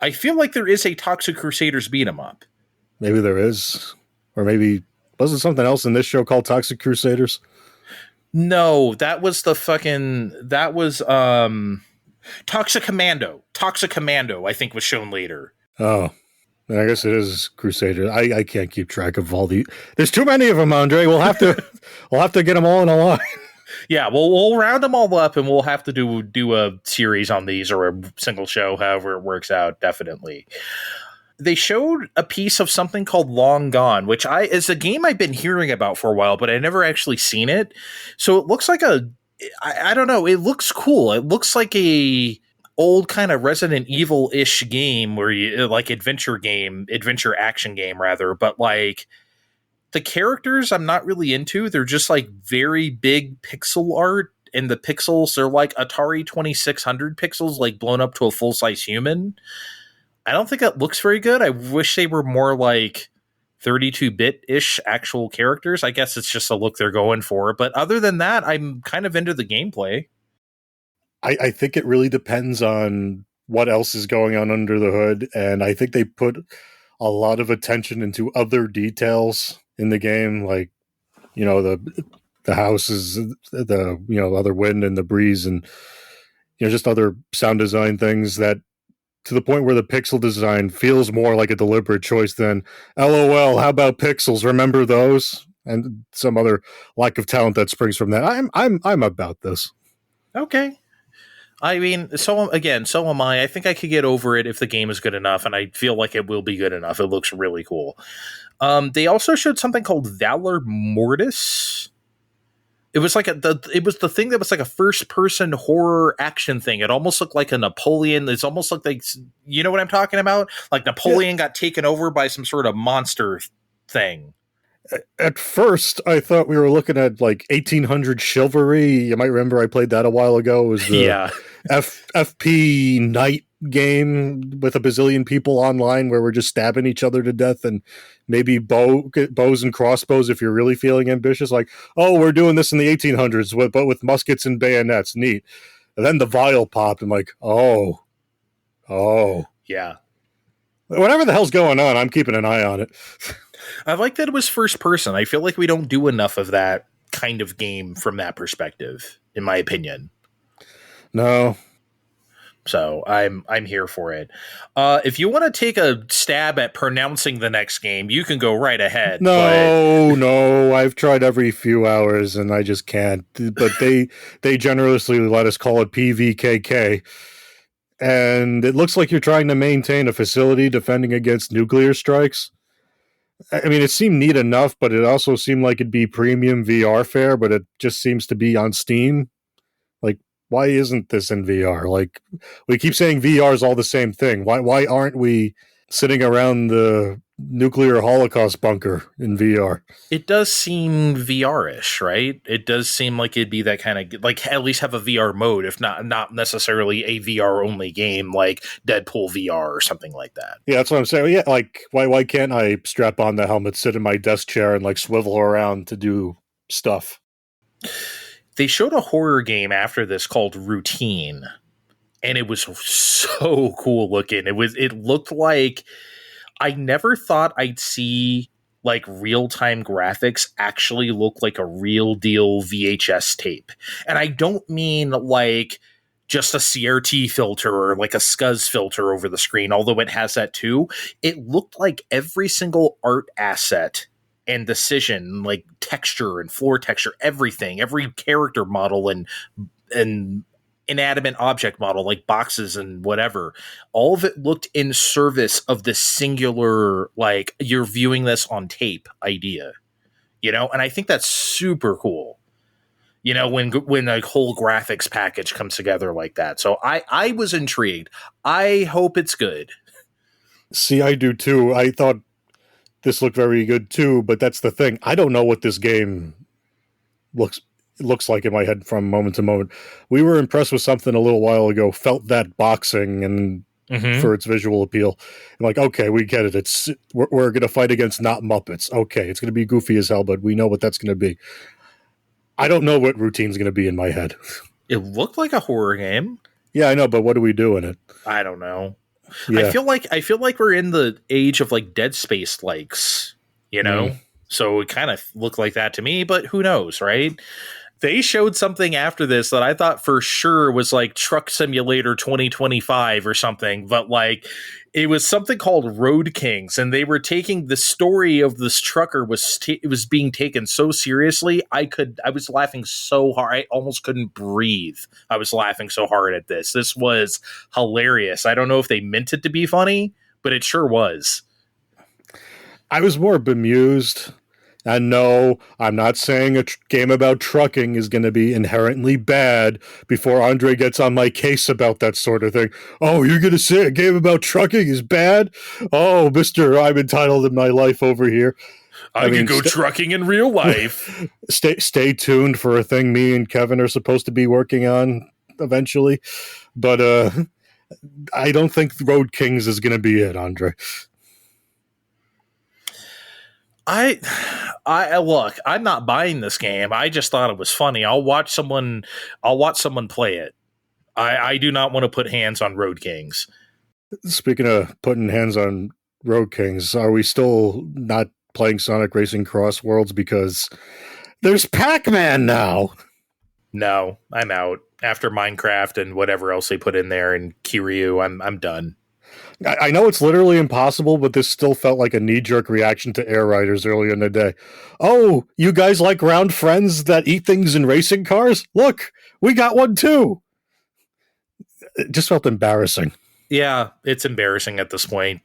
I feel like there is a Toxic Crusaders beat 'em up. Maybe there is. Or maybe, wasn't something else in this show called Toxic Crusaders? No, that was Toxic Commando. Toxic Commando, I think, was shown later. Oh. I guess it is Crusader. I can't keep track of all the. There's too many of them, Andre. We'll have to get them all in a line. Yeah, we'll round them all up, and we'll have to do a series on these or a single show, however it works out. Definitely. They showed a piece of something called Long Gone, which is a game I've been hearing about for a while, but I never actually seen it. So it looks like I don't know. It looks cool. It looks like a old kind of Resident Evil-ish game where you like adventure action game rather, but like the characters I'm not really into. They're just like very big pixel art, and the pixels, they're like Atari 2600 pixels, like blown up to a full-size human. I don't think that looks very good. I wish they were more like 32-bit-ish actual characters. I guess it's just a look they're going for. But other than that, I'm kind of into the gameplay. I think it really depends on what else is going on under the hood. And I think they put a lot of attention into other details in the game, like, you know, the houses, the, you know, other wind and the breeze, and, you know, just other sound design things, that to the point where the pixel design feels more like a deliberate choice than LOL, how about pixels? Remember those? And some other lack of talent that springs from that. I'm about this. Okay. I mean, so am I. I think I could get over it if the game is good enough, and I feel like it will be good enough. It looks really cool. They also showed something called Valor Mortis. It was like it was the thing that was like a first-person horror action thing. It almost looked like a Napoleon. It's almost like you know what I'm talking about? Like Napoleon got taken over by some sort of monster thing. At first, I thought we were looking at like 1800 chivalry. You might remember I played that a while ago. It was the FP Knight game with a bazillion people online where we're just stabbing each other to death, and maybe bows and crossbows if you're really feeling ambitious. Like, oh, we're doing this in the 1800s, but with muskets and bayonets. Neat. And then the vial popped. I'm like, oh. Yeah. Whatever the hell's going on, I'm keeping an eye on it. I like that it was first person. I feel like we don't do enough of that kind of game from that perspective, in my opinion. No. So I'm here for it. If you want to take a stab at pronouncing the next game, you can go right ahead. No, I've tried every few hours and I just can't. But they generously let us call it PVKK. And it looks like you're trying to maintain a facility defending against nuclear strikes. I mean, it seemed neat enough, but it also seemed like it'd be premium VR fare, but it just seems to be on Steam. Like, why isn't this in VR? Like, we keep saying VR is all the same thing. Why aren't we sitting around the nuclear holocaust bunker in VR? It does seem VR-ish, right? It does seem like it'd be that kind of, like, at least have a VR mode, if not necessarily a VR-only game like Deadpool VR or something like that. Yeah, that's what I'm saying. Yeah, like, why can't I strap on the helmet, sit in my desk chair, and, like, swivel around to do stuff? They showed a horror game after this called Routine, and it was so cool looking. It looked like I never thought I'd see like real-time graphics actually look like a real deal VHS tape. And I don't mean like just a CRT filter or like a SCSI filter over the screen, although it has that too. It looked like every single art asset and decision, like texture and floor texture, everything, every character model and inanimate object model, like boxes and whatever, all of it looked in service of this singular, like, you're viewing this on tape idea, you know? And I think that's super cool, you know, when a whole graphics package comes together like that. So I was intrigued. I hope it's good. See, I do too. I thought this looked very good too, but that's the thing. I don't know what this game looks like in my head from moment to moment. We were impressed with something a little while ago, felt that boxing, and for its visual appeal. I'm like, okay, we get it. We're going to fight against not Muppets. Okay, it's going to be goofy as hell, but we know what that's going to be. I don't know what routine's going to be in my head. It looked like a horror game. Yeah, I know, but what do we do in it? I don't know. Yeah. I feel like we're in the age of like Dead Space likes, you know? So it kind of looked like that to me, but who knows, right? They showed something after this that I thought for sure was like Truck Simulator 2025 or something, but like it was something called Road Kings, and they were taking the story of this trucker it was being taken so seriously. I was laughing so hard I almost couldn't breathe. I was laughing so hard at this. This was hilarious. I don't know if they meant it to be funny, but it sure was. I was more bemused. And no, I'm not saying a game about trucking is going to be inherently bad before Andre gets on my case about that sort of thing. Oh, you're going to say a game about trucking is bad? Oh, mister, I'm entitled in my life over here. I mean, can go trucking in real life. Stay tuned for a thing me and Kevin are supposed to be working on eventually. But I don't think Road Kings is going to be it, Andre. I look, I'm not buying this game. I just thought it was funny. I'll watch someone play it. I do not want to put hands on Road Kings. Speaking of putting hands on Road Kings, are we still not playing Sonic Racing Cross Worlds because there's Pac-Man now? No, I'm out. After Minecraft and whatever else they put in there and Kiryu, I'm done. I know it's literally impossible, but this still felt like a knee-jerk reaction to Air Riders earlier in the day. Oh, you guys like round friends that eat things in racing cars? Look, we got one too. It just felt embarrassing. Yeah, it's embarrassing at this point.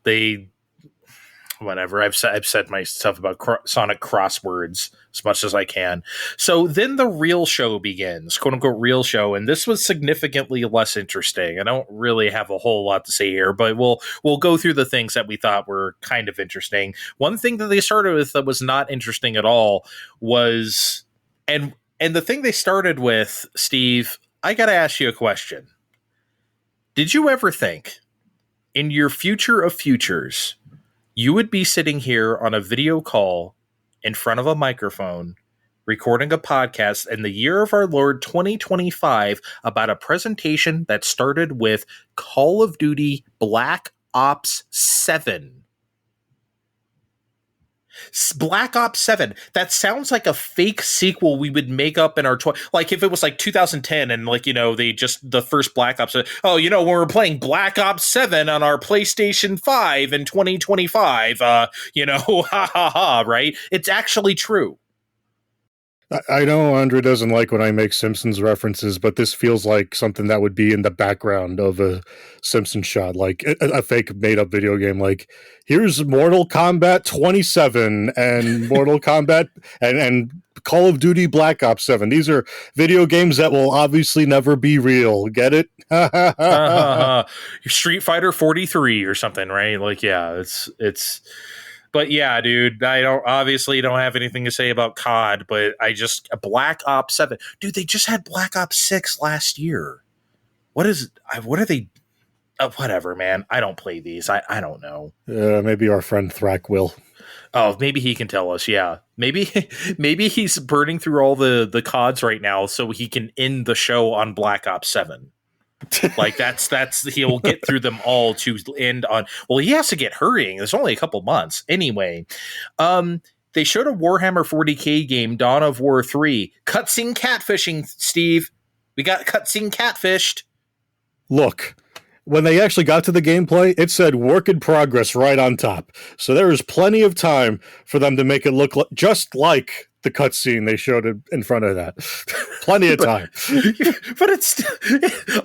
Whatever. I've said my stuff about Sonic crosswords as much as I can. So then the real show begins, quote unquote real show, and this was significantly less interesting. I don't really have a whole lot to say here, but we'll go through the things that we thought were kind of interesting. One thing that they started with that was not interesting at all was, and the thing they started with, Steve, I got to ask you a question. Did you ever think in your future of futures you would be sitting here on a video call in front of a microphone, recording a podcast in the year of our Lord 2025 about a presentation that started with Call of Duty Black Ops 7? Black Ops 7. That sounds like a fake sequel we would make up in our like if it was like 2010 and like, you know, the first Black Ops. Oh, you know, when we're playing Black Ops 7 on our PlayStation 5 in 2025, you know, ha ha ha, right? It's actually true. I know Andre doesn't like when I make Simpsons references, but this feels like something that would be in the background of a Simpsons shot, like a fake made-up video game. Like, here's Mortal Kombat 27 and Mortal Kombat and Call of Duty Black Ops 7. These are video games that will obviously never be real. Get it? Street Fighter 43 or something, right? Like, yeah, it's. But yeah, dude, I don't have anything to say about COD, but Black Ops 7. Dude, they just had Black Ops 6 last year. What are they? Whatever, man. I don't play these. I don't know. Maybe our friend Thrak will. Oh, maybe he can tell us. Yeah. Maybe he's burning through all the CODs right now so he can end the show on Black Ops 7. Like that's he'll get through them all to end on. Well, he has to get hurrying. There's only a couple months anyway. They showed a Warhammer 40k game, Dawn of War 3 cutscene catfishing. Steve, we got cutscene catfished. Look, when they actually got to the gameplay, it said work in progress right on top. So there is plenty of time for them to make it look just like the cutscene they showed in front of that. Plenty of time. But it's,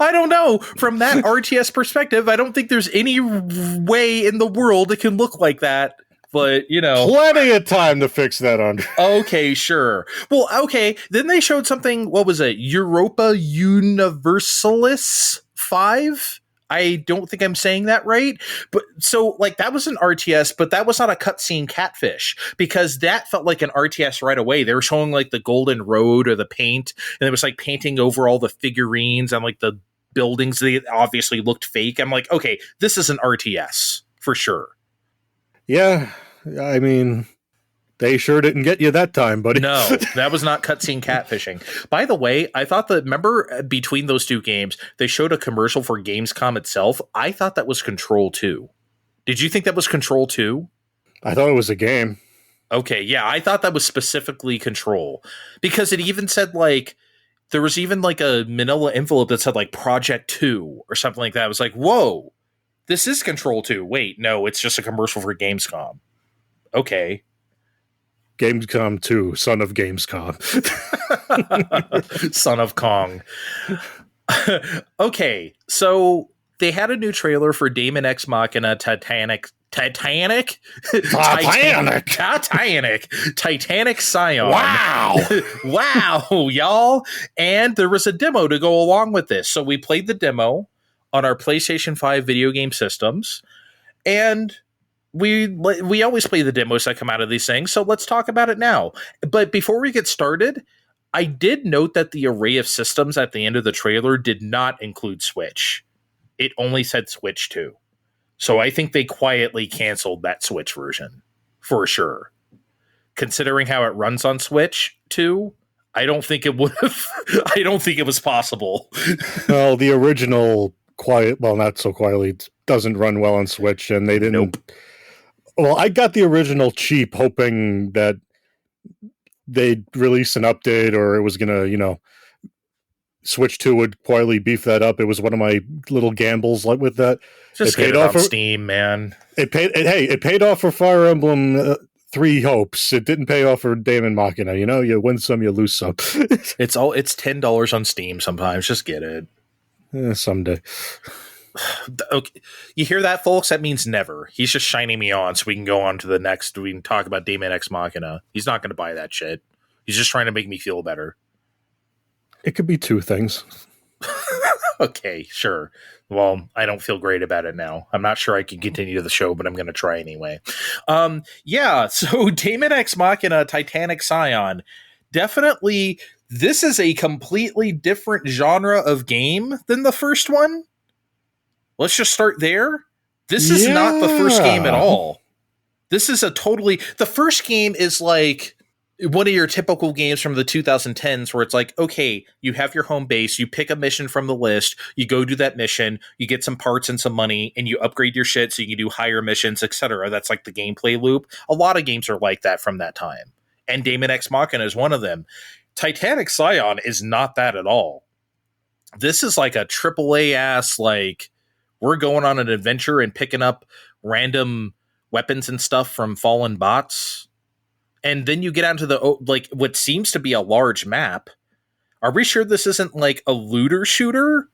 I don't know. From that RTS perspective, I don't think there's any way in the world it can look like that. But, you know. Plenty of time to fix that, Andre. Okay, sure. Well, okay. Then they showed something, what was it? Europa Universalis 5? I don't think I'm saying that right. But so like that was an RTS, but that was not a cutscene catfish because that felt like an RTS right away. They were showing like the golden road or the paint, and it was like painting over all the figurines and like the buildings that obviously looked fake. I'm like, okay, this is an RTS for sure. Yeah, I mean, they sure didn't get you that time, buddy. No, that was not cutscene catfishing. By the way, I thought that, remember between those two games, they showed a commercial for Gamescom itself. I thought that was Control 2. Did you think that was Control 2? I thought it was a game. Okay, yeah, I thought that was specifically Control. Because it even said, like, there was even, like, a manila envelope that said, like, Project 2 or something like that. I was like, whoa, this is Control 2. Wait, no, it's just a commercial for Gamescom. Okay. Gamescom 2, son of Gamescom. Son of Kong. Okay, so they had a new trailer for Daemon X Machina Titanic Scion. Wow, y'all. And there was a demo to go along with this. So we played the demo on our PlayStation 5 video game systems, and we always play the demos that come out of these things, so let's talk about it now. But before we get started, I did note that the array of systems at the end of the trailer did not include Switch. It only said Switch 2. So I think they quietly canceled that Switch version, for sure. Considering how it runs on Switch 2, I don't think it would have. I don't think it was possible. Well, the original not so quietly, doesn't run well on Switch, and they didn't. Nope. Well, I got the original cheap, hoping that they'd release an update or it was going to, Switch 2 would quietly beef that up. It was one of my little gambles with that. Just get it off Steam, man. It paid off for Fire Emblem 3 Hopes. It didn't pay off for Daemon Machina. You win some, you lose some. It's $10 on Steam sometimes. Just get it. Someday. Okay. You hear that, folks? That means never. He's just shining me on so we can go on to the next. We can talk about Daemon X Machina. He's not going to buy that shit. He's just trying to make me feel better. It could be two things. Okay, sure. Well, I don't feel great about it now. I'm not sure I can continue the show, but I'm going to try anyway. Yeah, so Daemon X Machina Titanic Scion. Definitely, this is a completely different genre of game than the first one. Let's just start there. This is not the first game at all. This is the first game is like one of your typical games from the 2010s where it's like, okay, you have your home base, you pick a mission from the list, you go do that mission, you get some parts and some money, and you upgrade your shit so you can do higher missions, etc. That's like the gameplay loop. A lot of games are like that from that time. And Daemon X Machina is one of them. Titanic Scion is not that at all. This is like a AAA ass, like, we're going on an adventure and picking up random weapons and stuff from fallen bots. And then you get out into what seems to be a large map. Are we sure this isn't like a looter shooter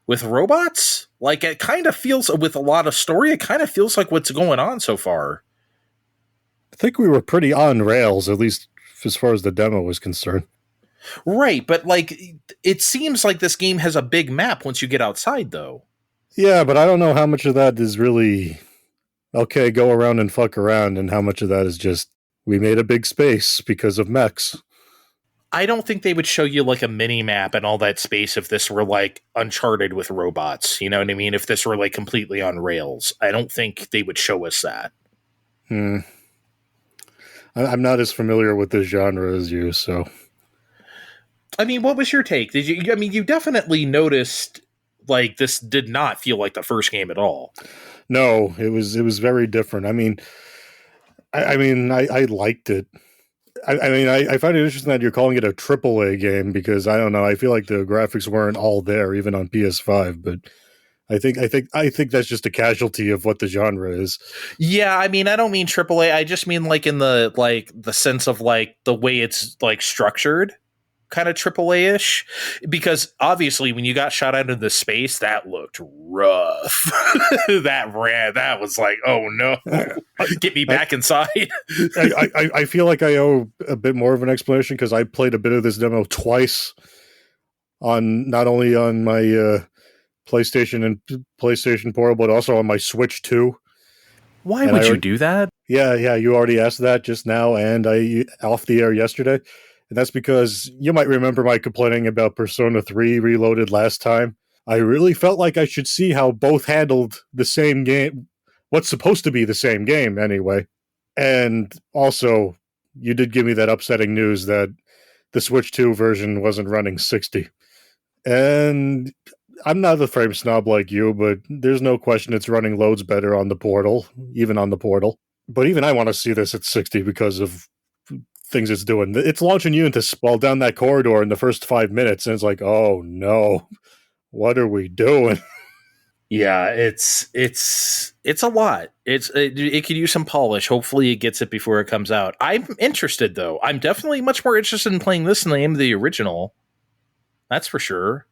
with robots? Like, it kind of feels, with a lot of story, it kind of feels like what's going on so far. I think we were pretty on rails, at least as far as the demo was concerned. Right, but like, it seems like this game has a big map once you get outside, though. Yeah, but I don't know how much of that is really, okay, go around and fuck around, and how much of that is just, we made a big space because of mechs. I don't think they would show you like a mini map and all that space if this were like Uncharted with robots. You know what I mean? If this were like completely on rails, I don't think they would show us that. I'm not as familiar with this genre as you, so. I mean, what was your take? You definitely noticed like this did not feel like the first game at all. No, it was very different. I liked it. I find it interesting that you're calling it a AAA game because I don't know. I feel like the graphics weren't all there even on PS5, but I think that's just a casualty of what the genre is. Yeah, I mean, I don't mean AAA. I just mean like in the sense of like the way it's like structured. Kind of AAA-ish, because obviously when you got shot out into space, that looked rough. That was like, oh no, get me back inside. I feel like I owe a bit more of an explanation because I played a bit of this demo twice on not only on my PlayStation and PlayStation Portable, but also on my Switch 2. Why would you do that? Yeah, you already asked that just now, and I off the air yesterday. And that's because you might remember my complaining about Persona 3 Reloaded last time. I really felt like I should see how both handled the same game, what's supposed to be the same game anyway. And also, you did give me that upsetting news that the Switch 2 version wasn't running 60. And I'm not a frame snob like you, but there's no question it's running loads better on the Portal, even on the Portal. But even I want to see this at 60 because of things it's doing. It's launching you into spell down that corridor in the first 5 minutes, and it's like, oh no, what are we doing? Yeah, it's a lot. It could use some polish. Hopefully it gets it before it comes out. I'm interested though. I'm definitely much more interested in playing this than I am the original. That's for sure.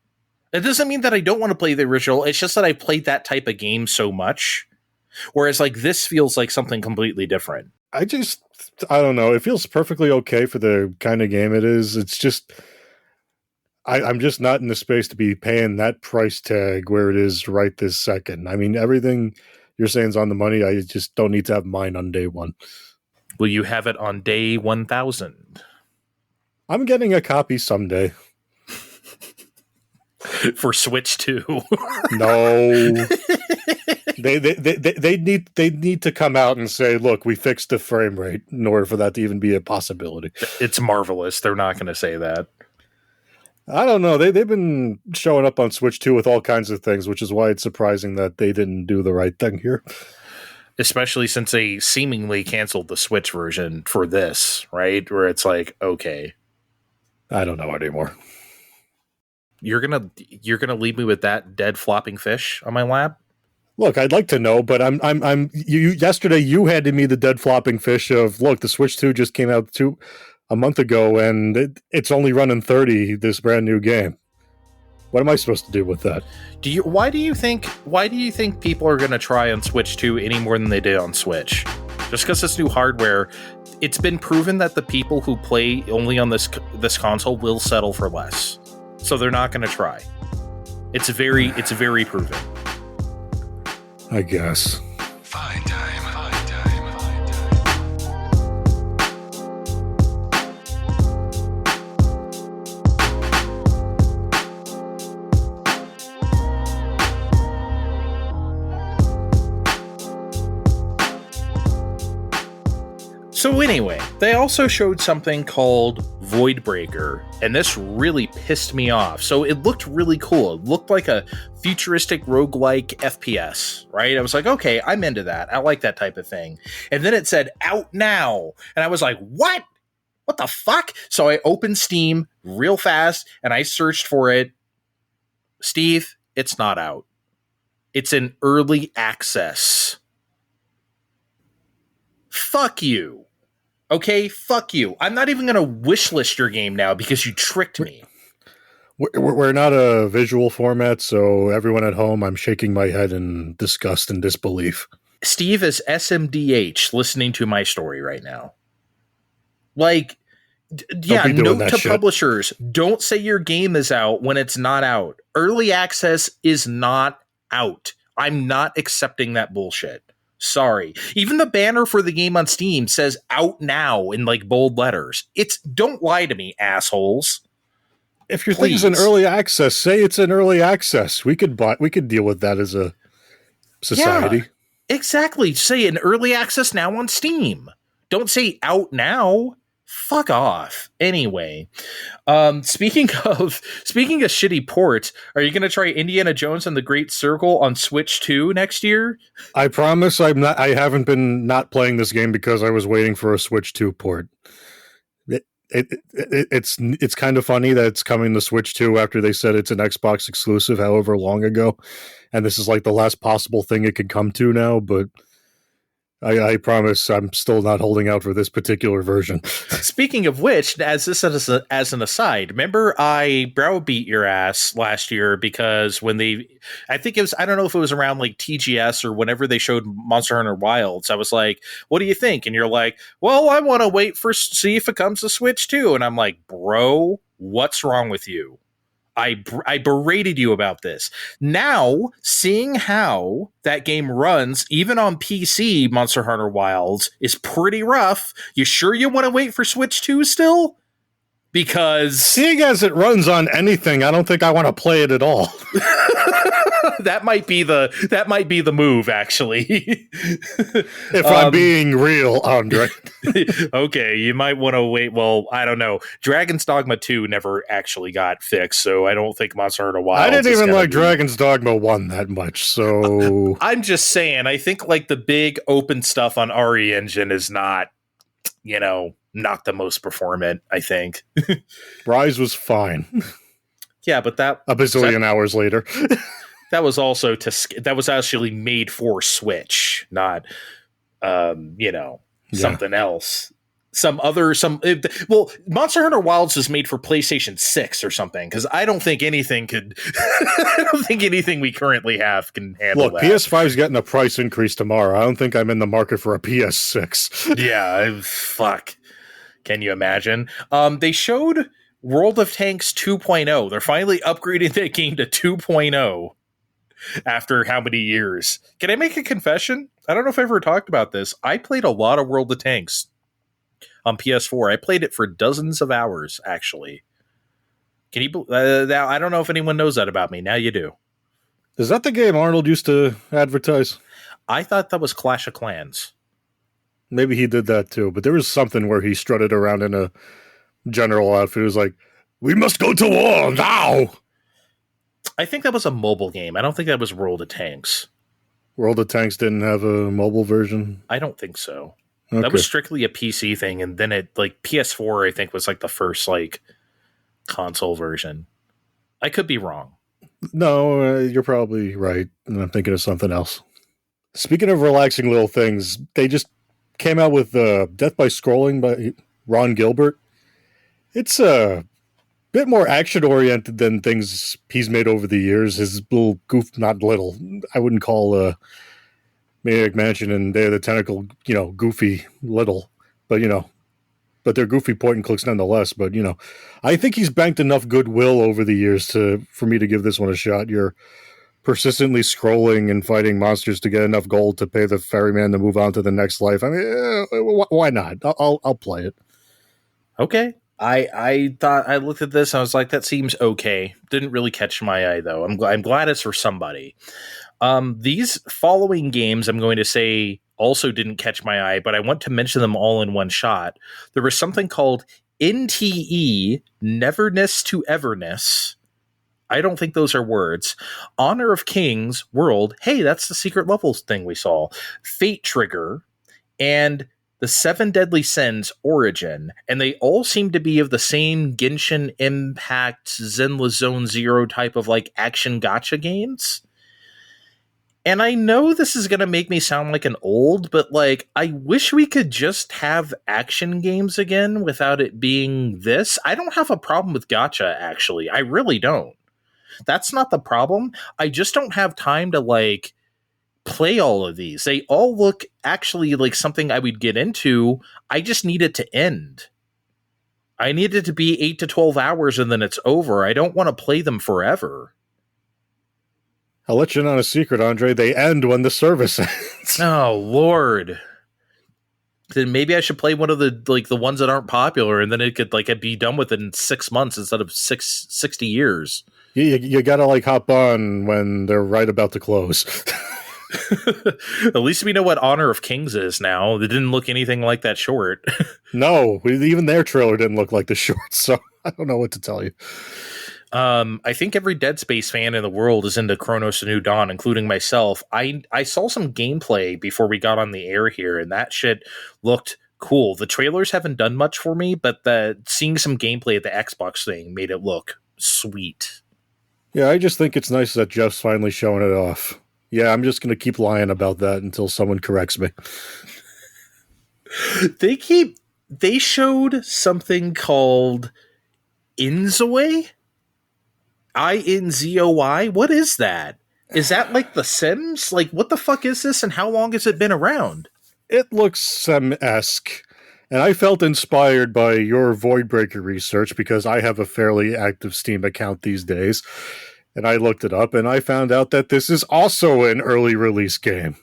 It doesn't mean that I don't want to play the original. It's just that I played that type of game so much. Whereas like this feels like something completely different. I don't know. It feels perfectly okay for the kind of game it is. It's just I'm just not in the space to be paying that price tag where it is right this second. I mean, everything you're saying is on the money. I just don't need to have mine on day one. Will you have it on day 1,000? I'm getting a copy someday. For Switch 2. No. They need to come out and say, look, we fixed the frame rate in order for that to even be a possibility. It's marvelous. They're not going to say that. I don't know. They've been showing up on Switch 2 with all kinds of things, which is why it's surprising that they didn't do the right thing here. Especially since they seemingly canceled the Switch version for this, right? Where it's like, okay. I don't know anymore. You're gonna leave me with that dead flopping fish on my lap? Look, I'd like to know, but yesterday you handed me the dead flopping fish of, look, the Switch 2 just came out a month ago and it's only running 30, this brand new game. What am I supposed to do with that? Why do you think people are going to try on Switch 2 any more than they did on Switch? Just because it's new hardware, it's been proven that the people who play only on this console will settle for less. So they're not going to try. It's very proven. I guess. Fine time. So anyway, they also showed something called Voidbreaker, and this really pissed me off. So it looked really cool. It looked like a futuristic roguelike FPS, right? I was like, okay, I'm into that. I like that type of thing. And then it said, out now. And I was like, what? What the fuck? So I opened Steam real fast, and I searched for it. Steve, it's not out. It's in early access. Fuck you. Okay, fuck you. I'm not even going to wishlist your game now because you tricked me. We're not a visual format, so everyone at home, I'm shaking my head in disgust and disbelief. Steve is SMDH listening to my story right now. Like, yeah, note to publishers, don't say your game is out when it's not out. Early access is not out. I'm not accepting that bullshit. Sorry. Even the banner for the game on Steam says out now in like bold letters. Don't lie to me, assholes. If your thing's in early access, say it's in early access. We could deal with that as a society. Yeah, exactly. Say in early access now on Steam. Don't say out now. Fuck off. Anyway, speaking of shitty ports, are you going to try Indiana Jones and the Great Circle on Switch 2 next year? I promise I'm not. I haven't been not playing this game because I was waiting for a Switch 2 port. It's kind of funny that it's coming to Switch 2 after they said it's an Xbox exclusive however long ago, and this is like the last possible thing it could come to now, but I promise I'm still not holding out for this particular version. Speaking of which, as an aside, remember I browbeat your ass last year because when I don't know if it was around like TGS or whenever they showed Monster Hunter Wilds, I was like, what do you think? And you're like, well, I want to wait see if it comes to Switch 2. And I'm like, bro, what's wrong with you? I berated you about this. Now, seeing how that game runs, even on PC, Monster Hunter Wilds, is pretty rough. You sure you want to wait for Switch 2 still? Because... Seeing as it runs on anything, I don't think I want to play it at all. That might be the move, actually. If I'm being real, Andre. Okay, you might want to wait. Well, I don't know. Dragon's Dogma 2 never actually got fixed, so I don't think Monster Hunter Wilds. I didn't even like Dragon's Dogma 1 that much, so I'm just saying, I think like the big open stuff on RE Engine is not, not the most performant, I think. Rise was fine. Yeah, but that a bazillion hours later. That was also that was actually made for Switch, not something else. Monster Hunter Wilds is made for PlayStation 6 or something, because I don't think anything could I don't think anything we currently have can handle that. PS5's getting a price increase tomorrow. I don't think I'm in the market for a PS6. Yeah, fuck. Can you imagine? They showed World of Tanks 2.0. They're finally upgrading that game to 2.0 after how many years? Can I make a confession? I don't know if I ever talked about this. I played a lot of World of Tanks on PS4. I played it for dozens of hours, actually. Can you? I don't know if anyone knows that about me. Now you do. Is that the game Arnold used to advertise? I thought that was Clash of Clans. Maybe he did that too, but there was something where he strutted around in a general outfit. It was like, "We must go to war now!" I think that was a mobile game. I don't think that was World of Tanks. World of Tanks didn't have a mobile version? I don't think so. Okay. That was strictly a PC thing, and then it, like, PS4, I think, was like the first, like, console version. I could be wrong. No, you're probably right. And I'm thinking of something else. Speaking of relaxing little things, they just came out with Death by Scrolling by Ron Gilbert. It's a bit more action-oriented than things he's made over the years. His little not little, I wouldn't call Maniac Mansion and Day of the Tentacle, goofy little, but they're goofy point and clicks nonetheless. But, I think he's banked enough goodwill over the years for me to give this one a shot. You're persistently scrolling and fighting monsters to get enough gold to pay the ferryman to move on to the next life. I mean, why not? I'll play it. Okay. I thought, I looked at this and I was like, that seems okay. Didn't really catch my eye, though. I'm glad it's for somebody. These following games, I'm going to say, also didn't catch my eye, but I want to mention them all in one shot. There was something called NTE, Neverness to Everness. I don't think those are words. Honor of Kings World. Hey, that's the secret levels thing we saw. Fate Trigger and the Seven Deadly Sins Origin, and they all seem to be of the same Genshin Impact, Zenless Zone Zero type of like action gacha games. And I know this is going to make me sound like an old, but like, I wish we could just have action games again without it being this. I don't have a problem with gacha, actually. I really don't. That's not the problem. I just don't have time to like play all of these. They all look actually like something I would get into. I just need it to end. I need it to be 8 to 12 hours and then it's over. I don't want to play them forever. I'll let you know a secret, Andre. They end when the service ends. Oh, Lord. Then maybe I should play one of the ones that aren't popular, and then it could like be done within 6 months instead of 60 years. You gotta like hop on when they're right about to close. At least we know what Honor of Kings is now. It didn't look anything like that short. No, even their trailer didn't look like the short, so I don't know what to tell you. I think every Dead Space fan in the world is into Chronos: The New Dawn, including myself. I saw some gameplay before we got on the air here, and that shit looked cool. The trailers haven't done much for me, but seeing some gameplay at the Xbox thing made it look sweet. Yeah, I just think it's nice that Jeff's finally showing it off. Yeah, I'm just going to keep lying about that until someone corrects me. They showed something called Inzoi? INZOI? What is that? Is that like The Sims? Like, what the fuck is this and how long has it been around? It looks Sim-esque. And I felt inspired by your Voidbreaker research because I have a fairly active Steam account these days. And I looked it up and I found out that this is also an early release game.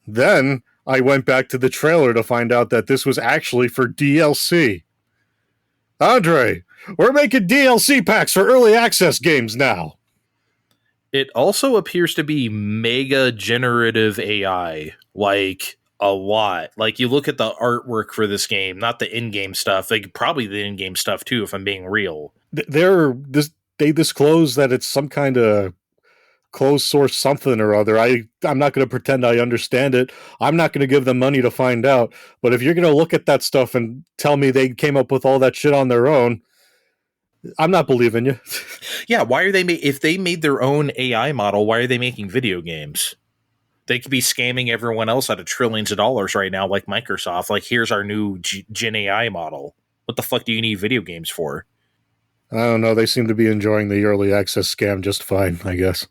Then I went back to the trailer to find out that this was actually for DLC. Andre, we're making DLC packs for early access games now. It also appears to be mega generative AI, like a lot. Like you look at the artwork for this game, not the in-game stuff, like probably the in-game stuff too, if I'm being real. They disclose that it's some kind of closed source something or other. I'm not going to pretend I understand it. I'm not going to give them money to find out. But if you're going to look at that stuff and tell me they came up with all that shit on their own, I'm not believing you. Yeah, why are they if they made their own AI model, why are they making video games? They could be scamming everyone else out of trillions of dollars right now, like Microsoft. Like, here's our new Gen AI model. What the fuck do you need video games for? I don't know. They seem to be enjoying the early access scam just fine, I guess.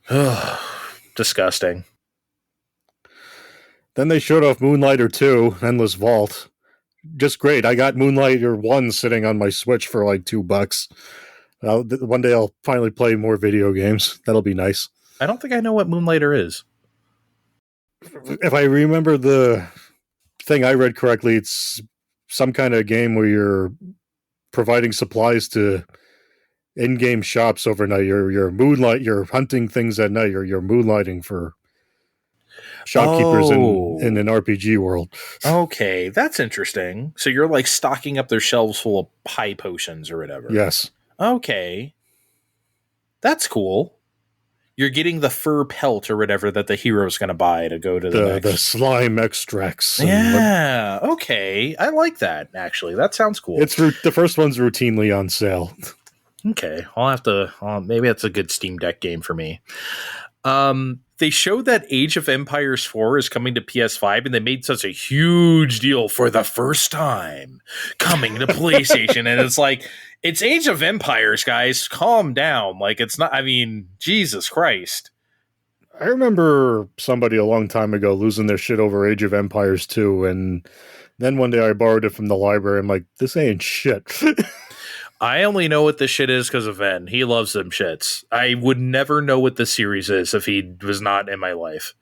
Disgusting. Then they showed off Moonlighter 2, Endless Vault. Just great. I got Moonlighter 1 sitting on my Switch for like $2. One day I'll finally play more video games. That'll be nice. I don't think I know what Moonlighter is. If I remember the thing I read correctly, it's some kind of game where you're providing supplies to in-game shops overnight. You're hunting things at night. You're moonlighting for shopkeepers in an RPG world. Okay, that's interesting. So you're like stocking up their shelves full of high potions or whatever. Yes. Okay. That's cool. You're getting the fur pelt or whatever that the hero's going to buy to go to the slime extracts. Yeah. Okay. I like that, actually. That sounds cool. The first one's routinely on sale. Okay. I'll have to, maybe that's a good Steam Deck game for me. They showed that Age of Empires 4 is coming to PS5, and they made such a huge deal for the first time coming to PlayStation. And it's like, it's Age of Empires, guys. Calm down. Like, it's not, I mean, Jesus Christ. I remember somebody a long time ago losing their shit over Age of Empires 2, and then one day I borrowed it from the library. I'm like, this ain't shit. I only know what this shit is because of Ven. He loves them shits. I would never know what this series is if he was not in my life.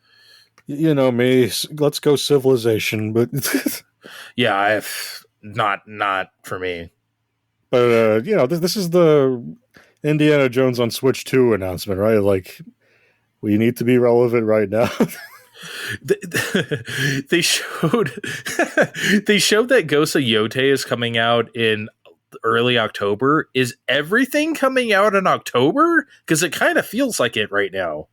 You know me. Let's go Civilization, but yeah, I've not for me. But this is the Indiana Jones on Switch 2 announcement, right? Like, we need to be relevant right now. They showed that Ghost of Yotei is coming out in early October. Is everything coming out in October? Because it kind of feels like it right now.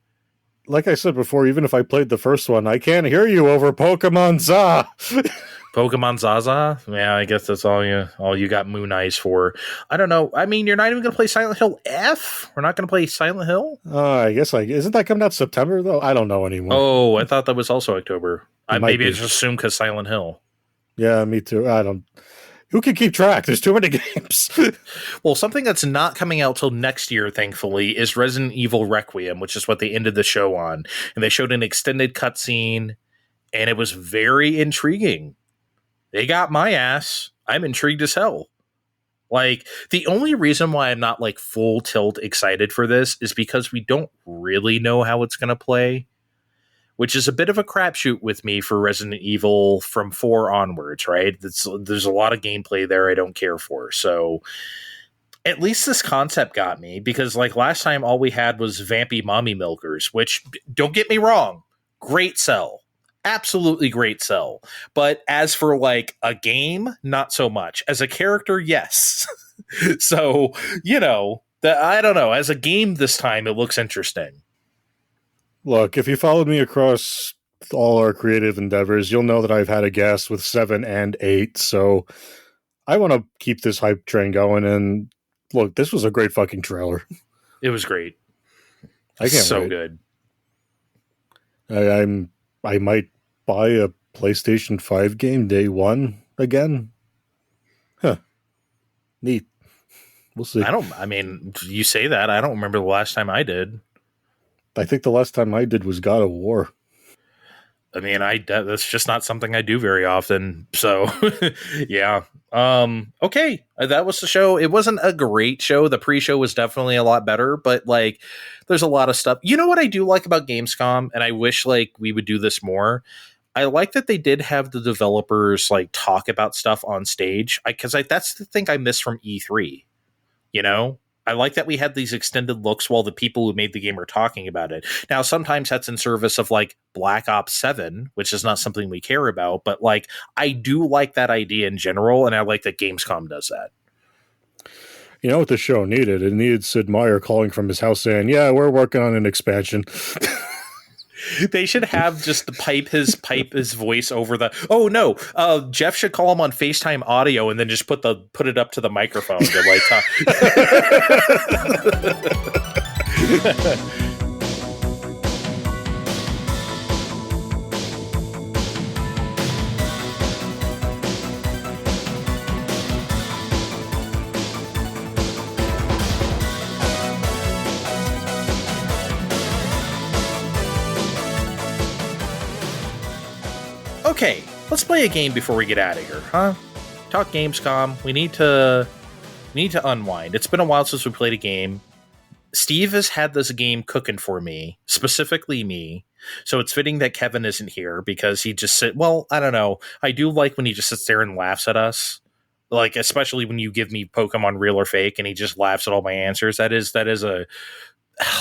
Like I said before, even if I played the first one, I can't hear you over Pokemon Za. Pokemon Zaza? Yeah, I guess that's all you got Moon Eyes for. I don't know. I mean, you're not even going to play Silent Hill F? We're not going to play Silent Hill? I guess isn't that coming out September though? I don't know anymore. Oh, I thought that was also October. Maybe I just assumed because Silent Hill. Yeah, me too. I don't. Who can keep track? There's too many games. Well, something that's not coming out till next year, thankfully, is Resident Evil Requiem, which is what they ended the show on. And they showed an extended cutscene, and it was very intriguing. They got my ass. I'm intrigued as hell. Like, the only reason why I'm not like full tilt excited for this is because we don't really know how it's going to play, which is a bit of a crapshoot with me for Resident Evil from 4 onwards, right? There's a lot of gameplay there I don't care for. So at least this concept got me, because like last time all we had was vampy mommy milkers, which, don't get me wrong, great sell. Absolutely great sell. But as for like a game, not so much. As a character, yes. So, I don't know. As a game this time, it looks interesting. Look, if you followed me across all our creative endeavors, you'll know that I've had a guess with 7 and 8. So I want to keep this hype train going. And look, this was a great fucking trailer. It was great. I can't wait. Good. I might buy a PlayStation 5 game day one again. Huh. Neat. We'll see. You say that. I don't remember the last time I did. I think the last time I did was God of War. I mean, that's just not something I do very often. So, yeah. Okay. That was the show. It wasn't a great show. The pre-show was definitely a lot better, but like, there's a lot of stuff. You know what I do like about Gamescom? And I wish like we would do this more. I like that they did have the developers like talk about stuff on stage, because that's the thing I miss from E3. I like that we had these extended looks while the people who made the game are talking about it. Now, sometimes that's in service of like Black Ops 7, which is not something we care about, but like I do like that idea in general, and I like that Gamescom does that. You know what the show needed? It needed Sid Meier calling from his house saying, yeah, we're working on an expansion. They should have just pipe his voice over the. Oh no, Jeff should call him on FaceTime audio and then just put it up to the microphone to like talk. Okay, let's play a game before we get out of here, huh? Talk Gamescom. We need to unwind. It's been a while since we played a game. Steve has had this game cooking for me, specifically me. So it's fitting that Kevin isn't here because he just I don't know. I do like when he just sits there and laughs at us. Like, especially when you give me Pokemon Real or Fake and he just laughs at all my answers. That is a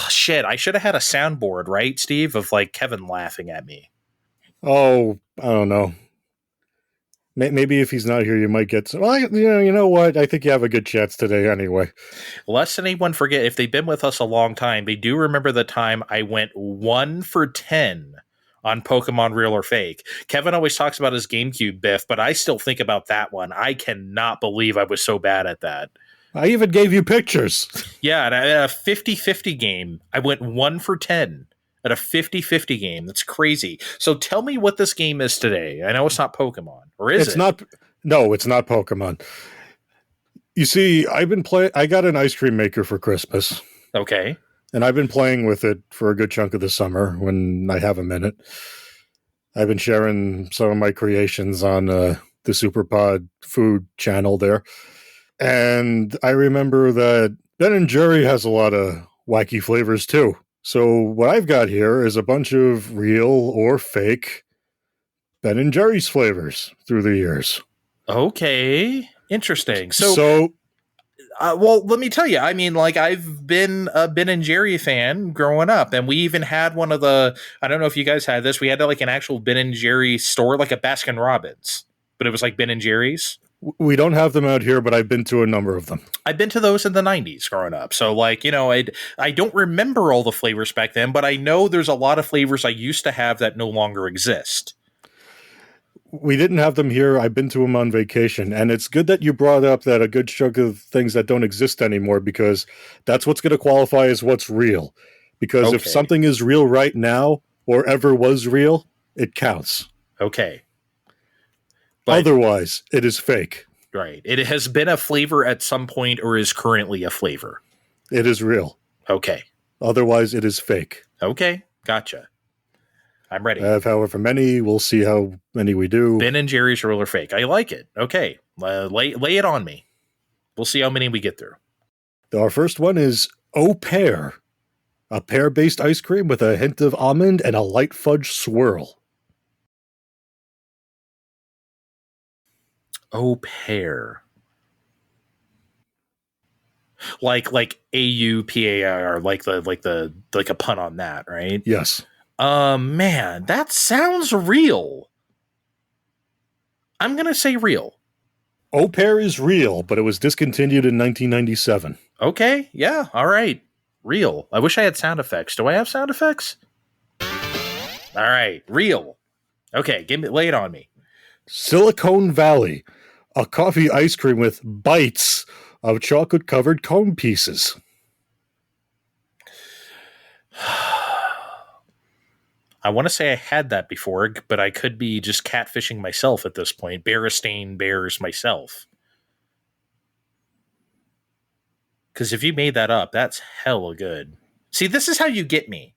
shit. I should have had a soundboard, right, Steve, of like Kevin laughing at me. Oh, I don't know. Maybe if he's not here, you might get some. Well, you know what? I think you have a good chance today anyway. Lest anyone forget, if they've been with us a long time, they do remember the time I went 1 for 10 on Pokemon Real or Fake. Kevin always talks about his GameCube biff, but I still think about that one. I cannot believe I was so bad at that. I even gave you pictures. Yeah, and at a 50-50 game, I went 1 for 10. At a 50-50 game. That's crazy. So tell me what this game is today. I know it's not Pokemon. Or is it? It's not. No, it's not Pokemon. You see, I got an ice cream maker for Christmas. Okay. And I've been playing with it for a good chunk of the summer when I have a minute. I've been sharing some of my creations on the SuperPod food channel there. And I remember that Ben & Jerry has a lot of wacky flavors too. So what I've got here is a bunch of real or fake Ben & Jerry's flavors through the years. Okay. Interesting. So well, let me tell you, I mean, like, I've been a Ben & Jerry fan growing up, and we even had one of the, I don't know if you guys had this, we had like an actual Ben & Jerry store, like a Baskin Robbins, but it was like Ben & Jerry's. We don't have them out here, but I've been to a number of them. I've been to those in the 90s growing up. So, like, you know, I don't remember all the flavors back then, but I know there's a lot of flavors I used to have that no longer exist. We didn't have them here. I've been to them on vacation. And it's good that you brought up that a good chunk of things that don't exist anymore, because that's what's going to qualify as what's real. Because if something is real right now or ever was real, it counts. Okay. But otherwise, it is fake. Right. It has been a flavor at some point or is currently a flavor. It is real. Okay. Otherwise, it is fake. Okay. Gotcha. I'm ready. I have however many. We'll see how many we do. Ben & Jerry's Real or Fake. I like it. Okay. Lay it on me. We'll see how many we get through. Our first one is Au Pair. A pear-based ice cream with a hint of almond and a light fudge swirl. Au Pair. Like AUPAIR, like a pun on that, right? Yes. Man, that sounds real. I'm gonna say real. Au Pair is real, but it was discontinued in 1997. Okay, yeah, all right. Real. I wish I had sound effects. Do I have sound effects? All right, real. Okay, lay it on me. Silicon Valley, a coffee ice cream with bites of chocolate-covered cone pieces. I want to say I had that before, but I could be just catfishing myself at this point. Beristain bears myself. Because if you made that up, that's hella good. See, this is how you get me.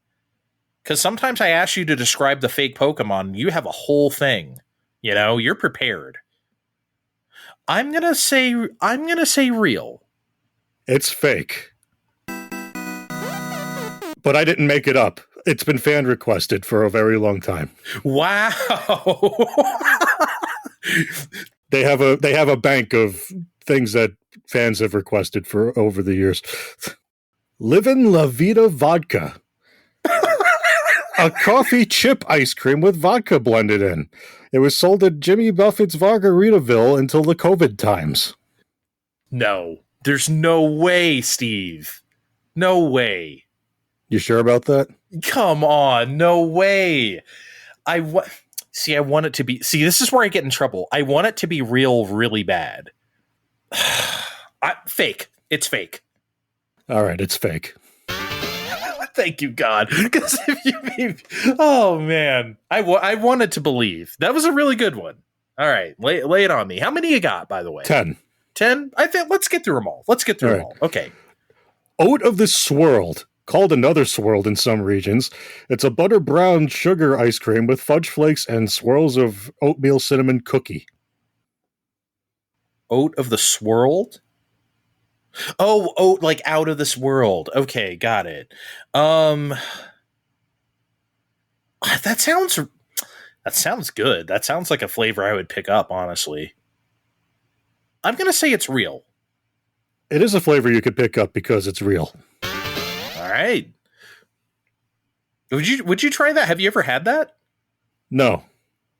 Because sometimes I ask you to describe the fake Pokemon, you have a whole thing. You know, you're prepared. I'm gonna say real. It's fake. But I didn't make it up. It's been fan requested for a very long time. Wow. They have a bank of things that fans have requested for over the years. Livin' La Vida Vodka. A coffee chip ice cream with vodka blended in. It was sold at Jimmy Buffett's Margaritaville until the COVID times. No, there's no way, Steve. No way. You sure about that? Come on, no way. I want it to be. See, this is where I get in trouble. I want it to be real, really bad. Fake. It's fake. All right, it's fake. Thank you, God. Because oh man, I wanted to believe that was a really good one. All right, lay it on me. How many you got, by the way? 10. 10. I think let's get through them all. Let's get through them all. Okay. Oat of the Swirled, called another swirled in some regions. It's a butter brown sugar ice cream with fudge flakes and swirls of oatmeal cinnamon cookie. Oat of the Swirled? Oh, oat like out of this world. Okay, got it. That sounds good. That sounds like a flavor I would pick up, honestly. I'm going to say it's real. It is a flavor you could pick up because it's real. All right. Would you try that? Have you ever had that? No.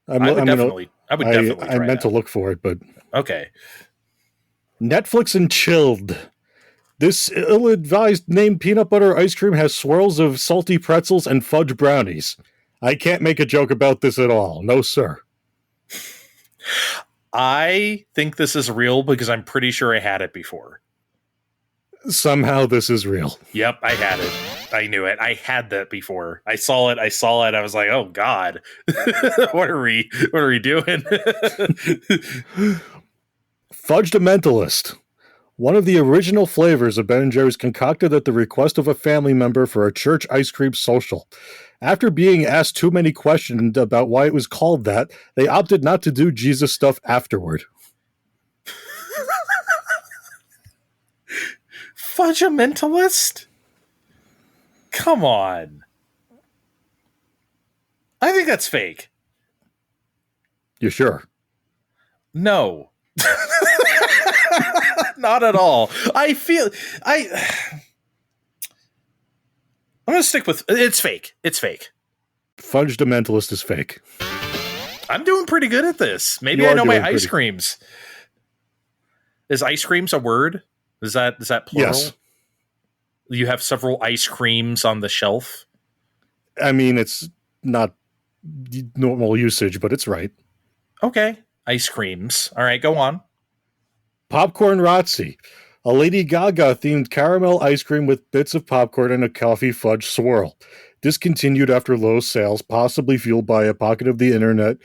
I would definitely try I meant that. to look for it, but Okay. Netflix and Chilled. This ill-advised named peanut butter ice cream has swirls of salty pretzels and fudge brownies. I can't make a joke about this at all. No, sir. I think this is real because I'm pretty sure I had it before. Somehow this is real. Yep, I had it. I knew it. I had that before. I saw it. I was like, oh God. What are we doing? Fudged a Mentalist. One of the original flavors of Ben & Jerry's concocted at the request of a family member for a church ice cream social. After being asked too many questions about why it was called that, they opted not to do Jesus stuff afterward. Fudge a Mentalist? Come on. I think that's fake. You sure? No. Not at all. I'm going to stick with it's fake. It's fake. Fudged a Mentalist is fake. I'm doing pretty good at this. Maybe I know my ice creams. Is ice creams a word? Is that plural? Yes. You have several ice creams on the shelf? I mean, it's not normal usage, but it's right. Okay. Ice creams. All right, go on. Popcorn Razzi. A Lady Gaga themed caramel ice cream with bits of popcorn and a coffee fudge swirl. Discontinued after low sales, possibly fueled by a pocket of the internet,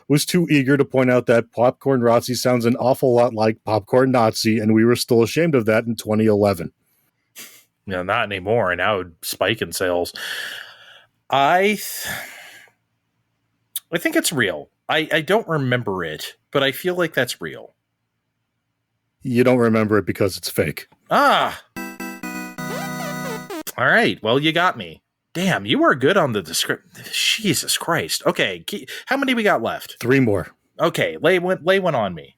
was too eager to point out that Popcorn Razzi sounds an awful lot like Popcorn Nazi, and we were still ashamed of that in 2011. No, not anymore. And now it would spike in sales. I think it's real. I don't remember it, but I feel like that's real. You don't remember it because it's fake. Ah. All right. Well, you got me. Damn, you are good on the description. Jesus Christ. Okay. How many we got left? 3 more. Okay. Lay one on me.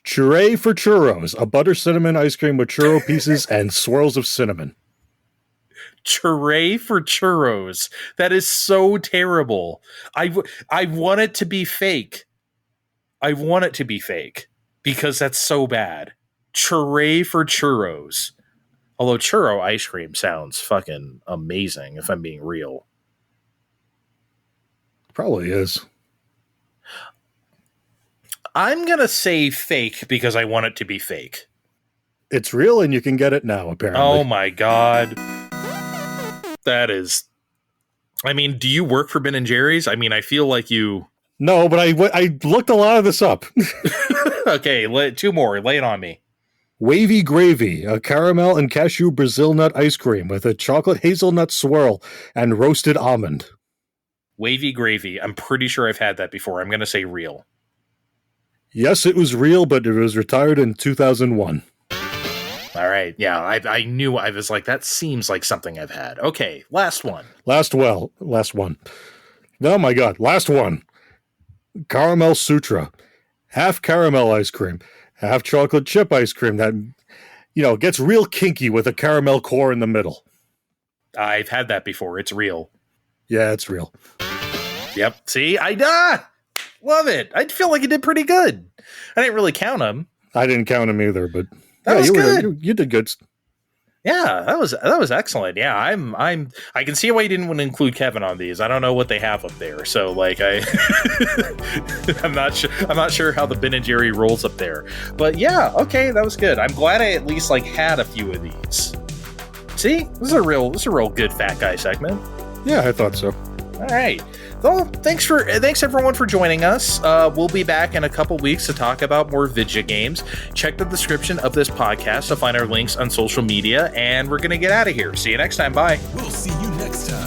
Churray for Churros. A butter cinnamon ice cream with churro pieces and swirls of cinnamon. Churray for Churros. That is so terrible. I want it to be fake. I want it to be fake because that's so bad. Churray for Churros. Although churro ice cream sounds fucking amazing, if I'm being real. Probably is. I'm going to say fake because I want it to be fake. It's real and you can get it now, apparently. Oh my God. That is... I mean, do you work for Ben & Jerry's? I mean, I feel like you... No, but I looked a lot of this up. Okay, 2 more. Lay it on me. Wavy Gravy, a caramel and cashew Brazil nut ice cream with a chocolate hazelnut swirl and roasted almond. Wavy Gravy. I'm pretty sure I've had that before. I'm going to say real. Yes, it was real, but it was retired in 2001. All right. Yeah, I knew. I was like, that seems like something I've had. Okay, last one. Last one. Oh my God, last one. Caramel Sutra. Half caramel ice cream. Half chocolate chip ice cream that, gets real kinky with a caramel core in the middle. I've had that before. It's real. Yeah, it's real. Yep. See, I love it. I feel like it did pretty good. I didn't really count them. I didn't count them either, but that was good. You did good. Yeah, that was excellent. Yeah, I can see why you didn't want to include Kevin on these. I don't know what they have up there, so like I'm not sure how the Ben and Jerry rolls up there. But yeah, okay, that was good. I'm glad I at least had a few of these. See, this is a real good fat guy segment. Yeah, I thought so. All right. Well, thanks everyone for joining us. We'll be back in a couple weeks to talk about more video games. Check the description of this podcast to find our links on social media, and we're going to get out of here. See you next time. Bye. We'll see you next time.